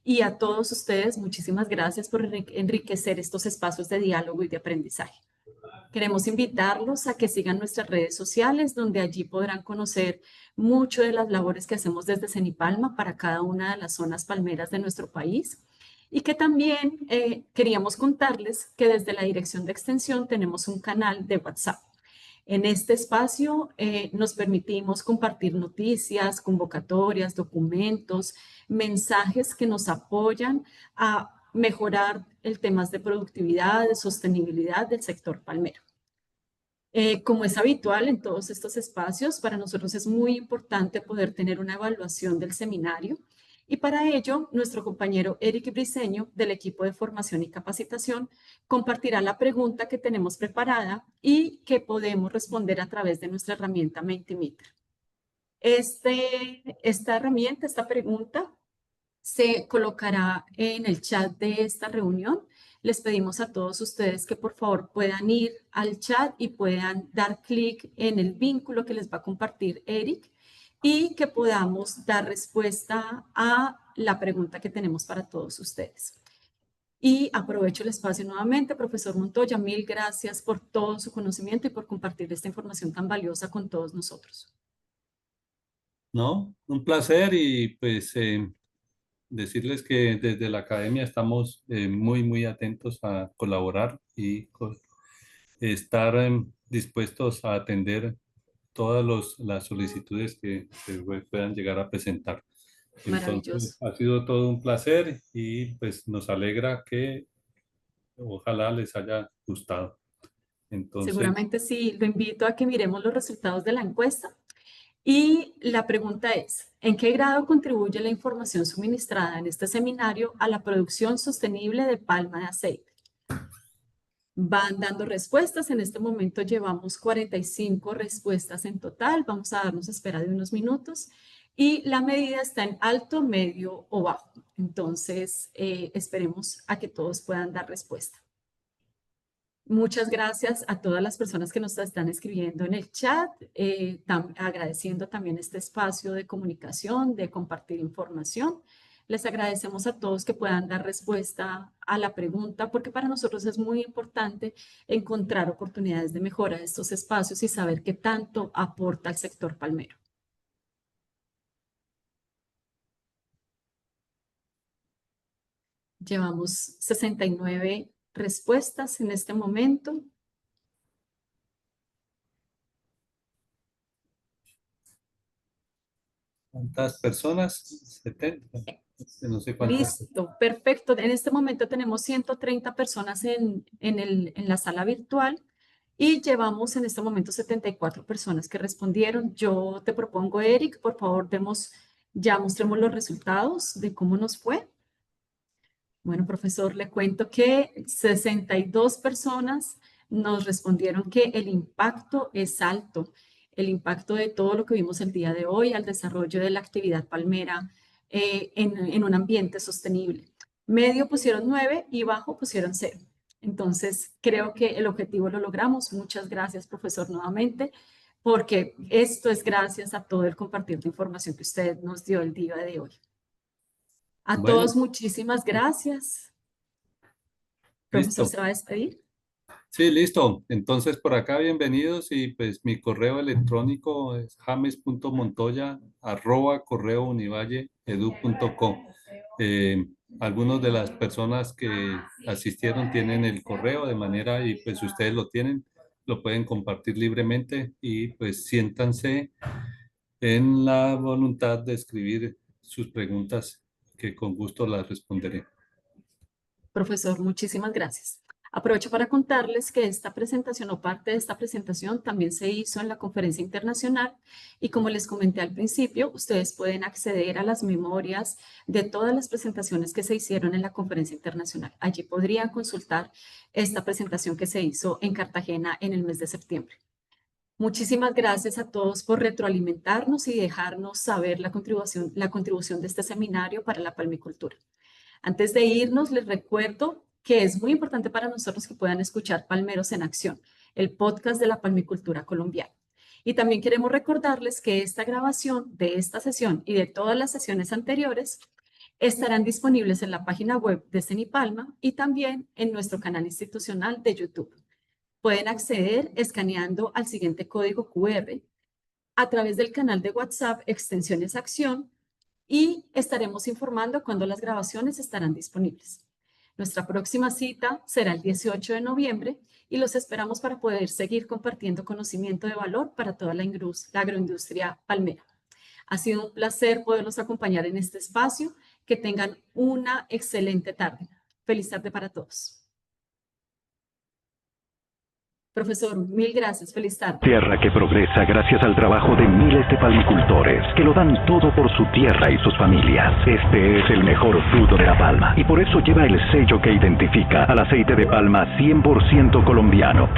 Y a todos ustedes, muchísimas gracias por enriquecer estos espacios de diálogo y de aprendizaje. Queremos invitarlos a que sigan nuestras redes sociales, donde allí podrán conocer mucho de las labores que hacemos desde Cenipalma para cada una de las zonas palmeras de nuestro país. Y que también queríamos contarles que desde la Dirección de Extensión tenemos un canal de WhatsApp. En este espacio nos permitimos compartir noticias, convocatorias, documentos, mensajes que nos apoyan a mejorar el temas de productividad, de sostenibilidad del sector palmero. Como es habitual en todos estos espacios, para nosotros es muy importante poder tener una evaluación del seminario y para ello nuestro compañero Eric Briceño del equipo de formación y capacitación compartirá la pregunta que tenemos preparada y que podemos responder a través de nuestra herramienta Mentimeter. Esta herramienta, esta pregunta, se colocará en el chat de esta reunión. Les pedimos a todos ustedes que por favor puedan ir al chat y puedan dar clic en el vínculo que les va a compartir Eric y que podamos dar respuesta a la pregunta que tenemos para todos ustedes. Y aprovecho el espacio nuevamente, profesor Montoya, mil gracias por todo su conocimiento y por compartir esta información tan valiosa con todos nosotros. ¿No? Un placer y pues decirles que desde la academia estamos muy atentos a colaborar y estar dispuestos a atender todas las solicitudes que se puedan llegar a presentar. Entonces, Maravilloso. ha sido todo un placer y pues nos alegra que ojalá les haya gustado. Entonces, Seguramente sí, lo invito a que miremos los resultados de la encuesta. Y la pregunta es, ¿en qué grado contribuye la información suministrada en este seminario a la producción sostenible de palma de aceite? Van dando respuestas. En este momento llevamos 45 respuestas en total. Vamos a darnos espera de unos minutos. Y la medida está en alto, medio o bajo. Entonces, esperemos a que todos puedan dar respuesta. Muchas gracias a todas las personas que nos están escribiendo en el chat, agradeciendo también este espacio de comunicación, de compartir información. Les agradecemos a todos que puedan dar respuesta a la pregunta, porque para nosotros es muy importante encontrar oportunidades de mejora de estos espacios y saber qué tanto aporta el sector palmero. Llevamos 69 respuestas en este momento. ¿cuántas personas? 70. No sé cuántas. Listo, perfecto. En este momento tenemos 130 personas en la sala virtual y llevamos en este momento 74 personas que respondieron. Yo te propongo, Eric, por favor, ya mostremos los resultados de cómo nos fue. Bueno, profesor, le cuento que 62 personas nos respondieron que el impacto es alto, el impacto de todo lo que vimos el día de hoy al desarrollo de la actividad palmera en un ambiente sostenible. Medio pusieron 9 y bajo pusieron 0. Entonces, creo que el objetivo lo logramos. Muchas gracias, profesor, nuevamente, porque esto es gracias a todo el compartir de información que usted nos dio el día de hoy. A Bueno, todos, muchísimas gracias. Profesor, listo. ¿se va a despedir? Sí, listo. Entonces, por acá, bienvenidos y pues mi correo electrónico es james.montoya@correounivalleedu.co. Eh, Algunos de las personas que asistieron tienen el correo de manera y pues si ustedes lo tienen, lo pueden compartir libremente y pues siéntanse en la voluntad de escribir sus preguntas que con gusto las responderé. Profesor, muchísimas gracias. Aprovecho para contarles que esta presentación o parte de esta presentación también se hizo en la conferencia internacional y como les comenté al principio, ustedes pueden acceder a las memorias de todas las presentaciones que se hicieron en la conferencia internacional. Allí podrían consultar esta presentación que se hizo en Cartagena en el mes de septiembre. Muchísimas gracias a todos por retroalimentarnos y dejarnos saber la contribución de este seminario para la palmicultura. Antes de irnos, les recuerdo que es muy importante para nosotros que puedan escuchar Palmeros en Acción, el podcast de la palmicultura colombiana. Y también queremos recordarles que esta grabación de esta sesión y de todas las sesiones anteriores estarán disponibles en la página web de Cenipalma y también en nuestro canal institucional de YouTube. Pueden acceder escaneando al siguiente código QR a través del canal de WhatsApp Extensiones Acción y estaremos informando cuando las grabaciones estarán disponibles. Nuestra próxima cita será el 18 de noviembre y los esperamos para poder seguir compartiendo conocimiento de valor para toda la agroindustria palmera. Ha sido un placer poderlos acompañar en este espacio. Que tengan una excelente tarde. Feliz tarde para todos. Profesor, mil gracias. Feliz tarde. Tierra que progresa gracias al trabajo de miles de palmicultores que lo dan todo por su tierra y sus familias. Este es el mejor fruto de la palma y por eso lleva el sello que identifica al aceite de palma 100% colombiano.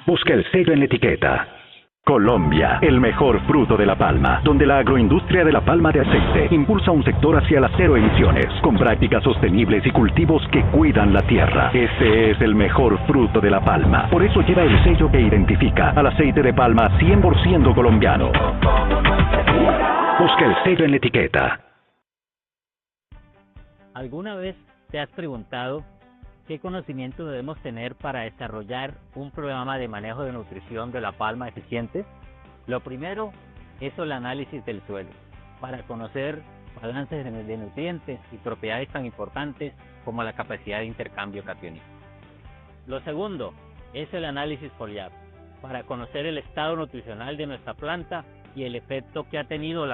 Busca el sello en la etiqueta. Colombia, el mejor fruto de la palma, donde la agroindustria de la palma de aceite impulsa un sector hacia las cero emisiones, con prácticas sostenibles y cultivos que cuidan la tierra. Este es el mejor fruto de la palma. Por eso lleva el sello que identifica al aceite de palma 100% colombiano. Busca el sello en la etiqueta. ¿Alguna vez te has preguntado qué conocimiento debemos tener para desarrollar un programa de manejo de nutrición de la palma eficiente? Lo primero es el análisis del suelo, para conocer balances de nutrientes y propiedades tan importantes como la capacidad de intercambio catiónico. Lo segundo es el análisis foliar, para conocer el estado nutricional de nuestra planta y el efecto que ha tenido la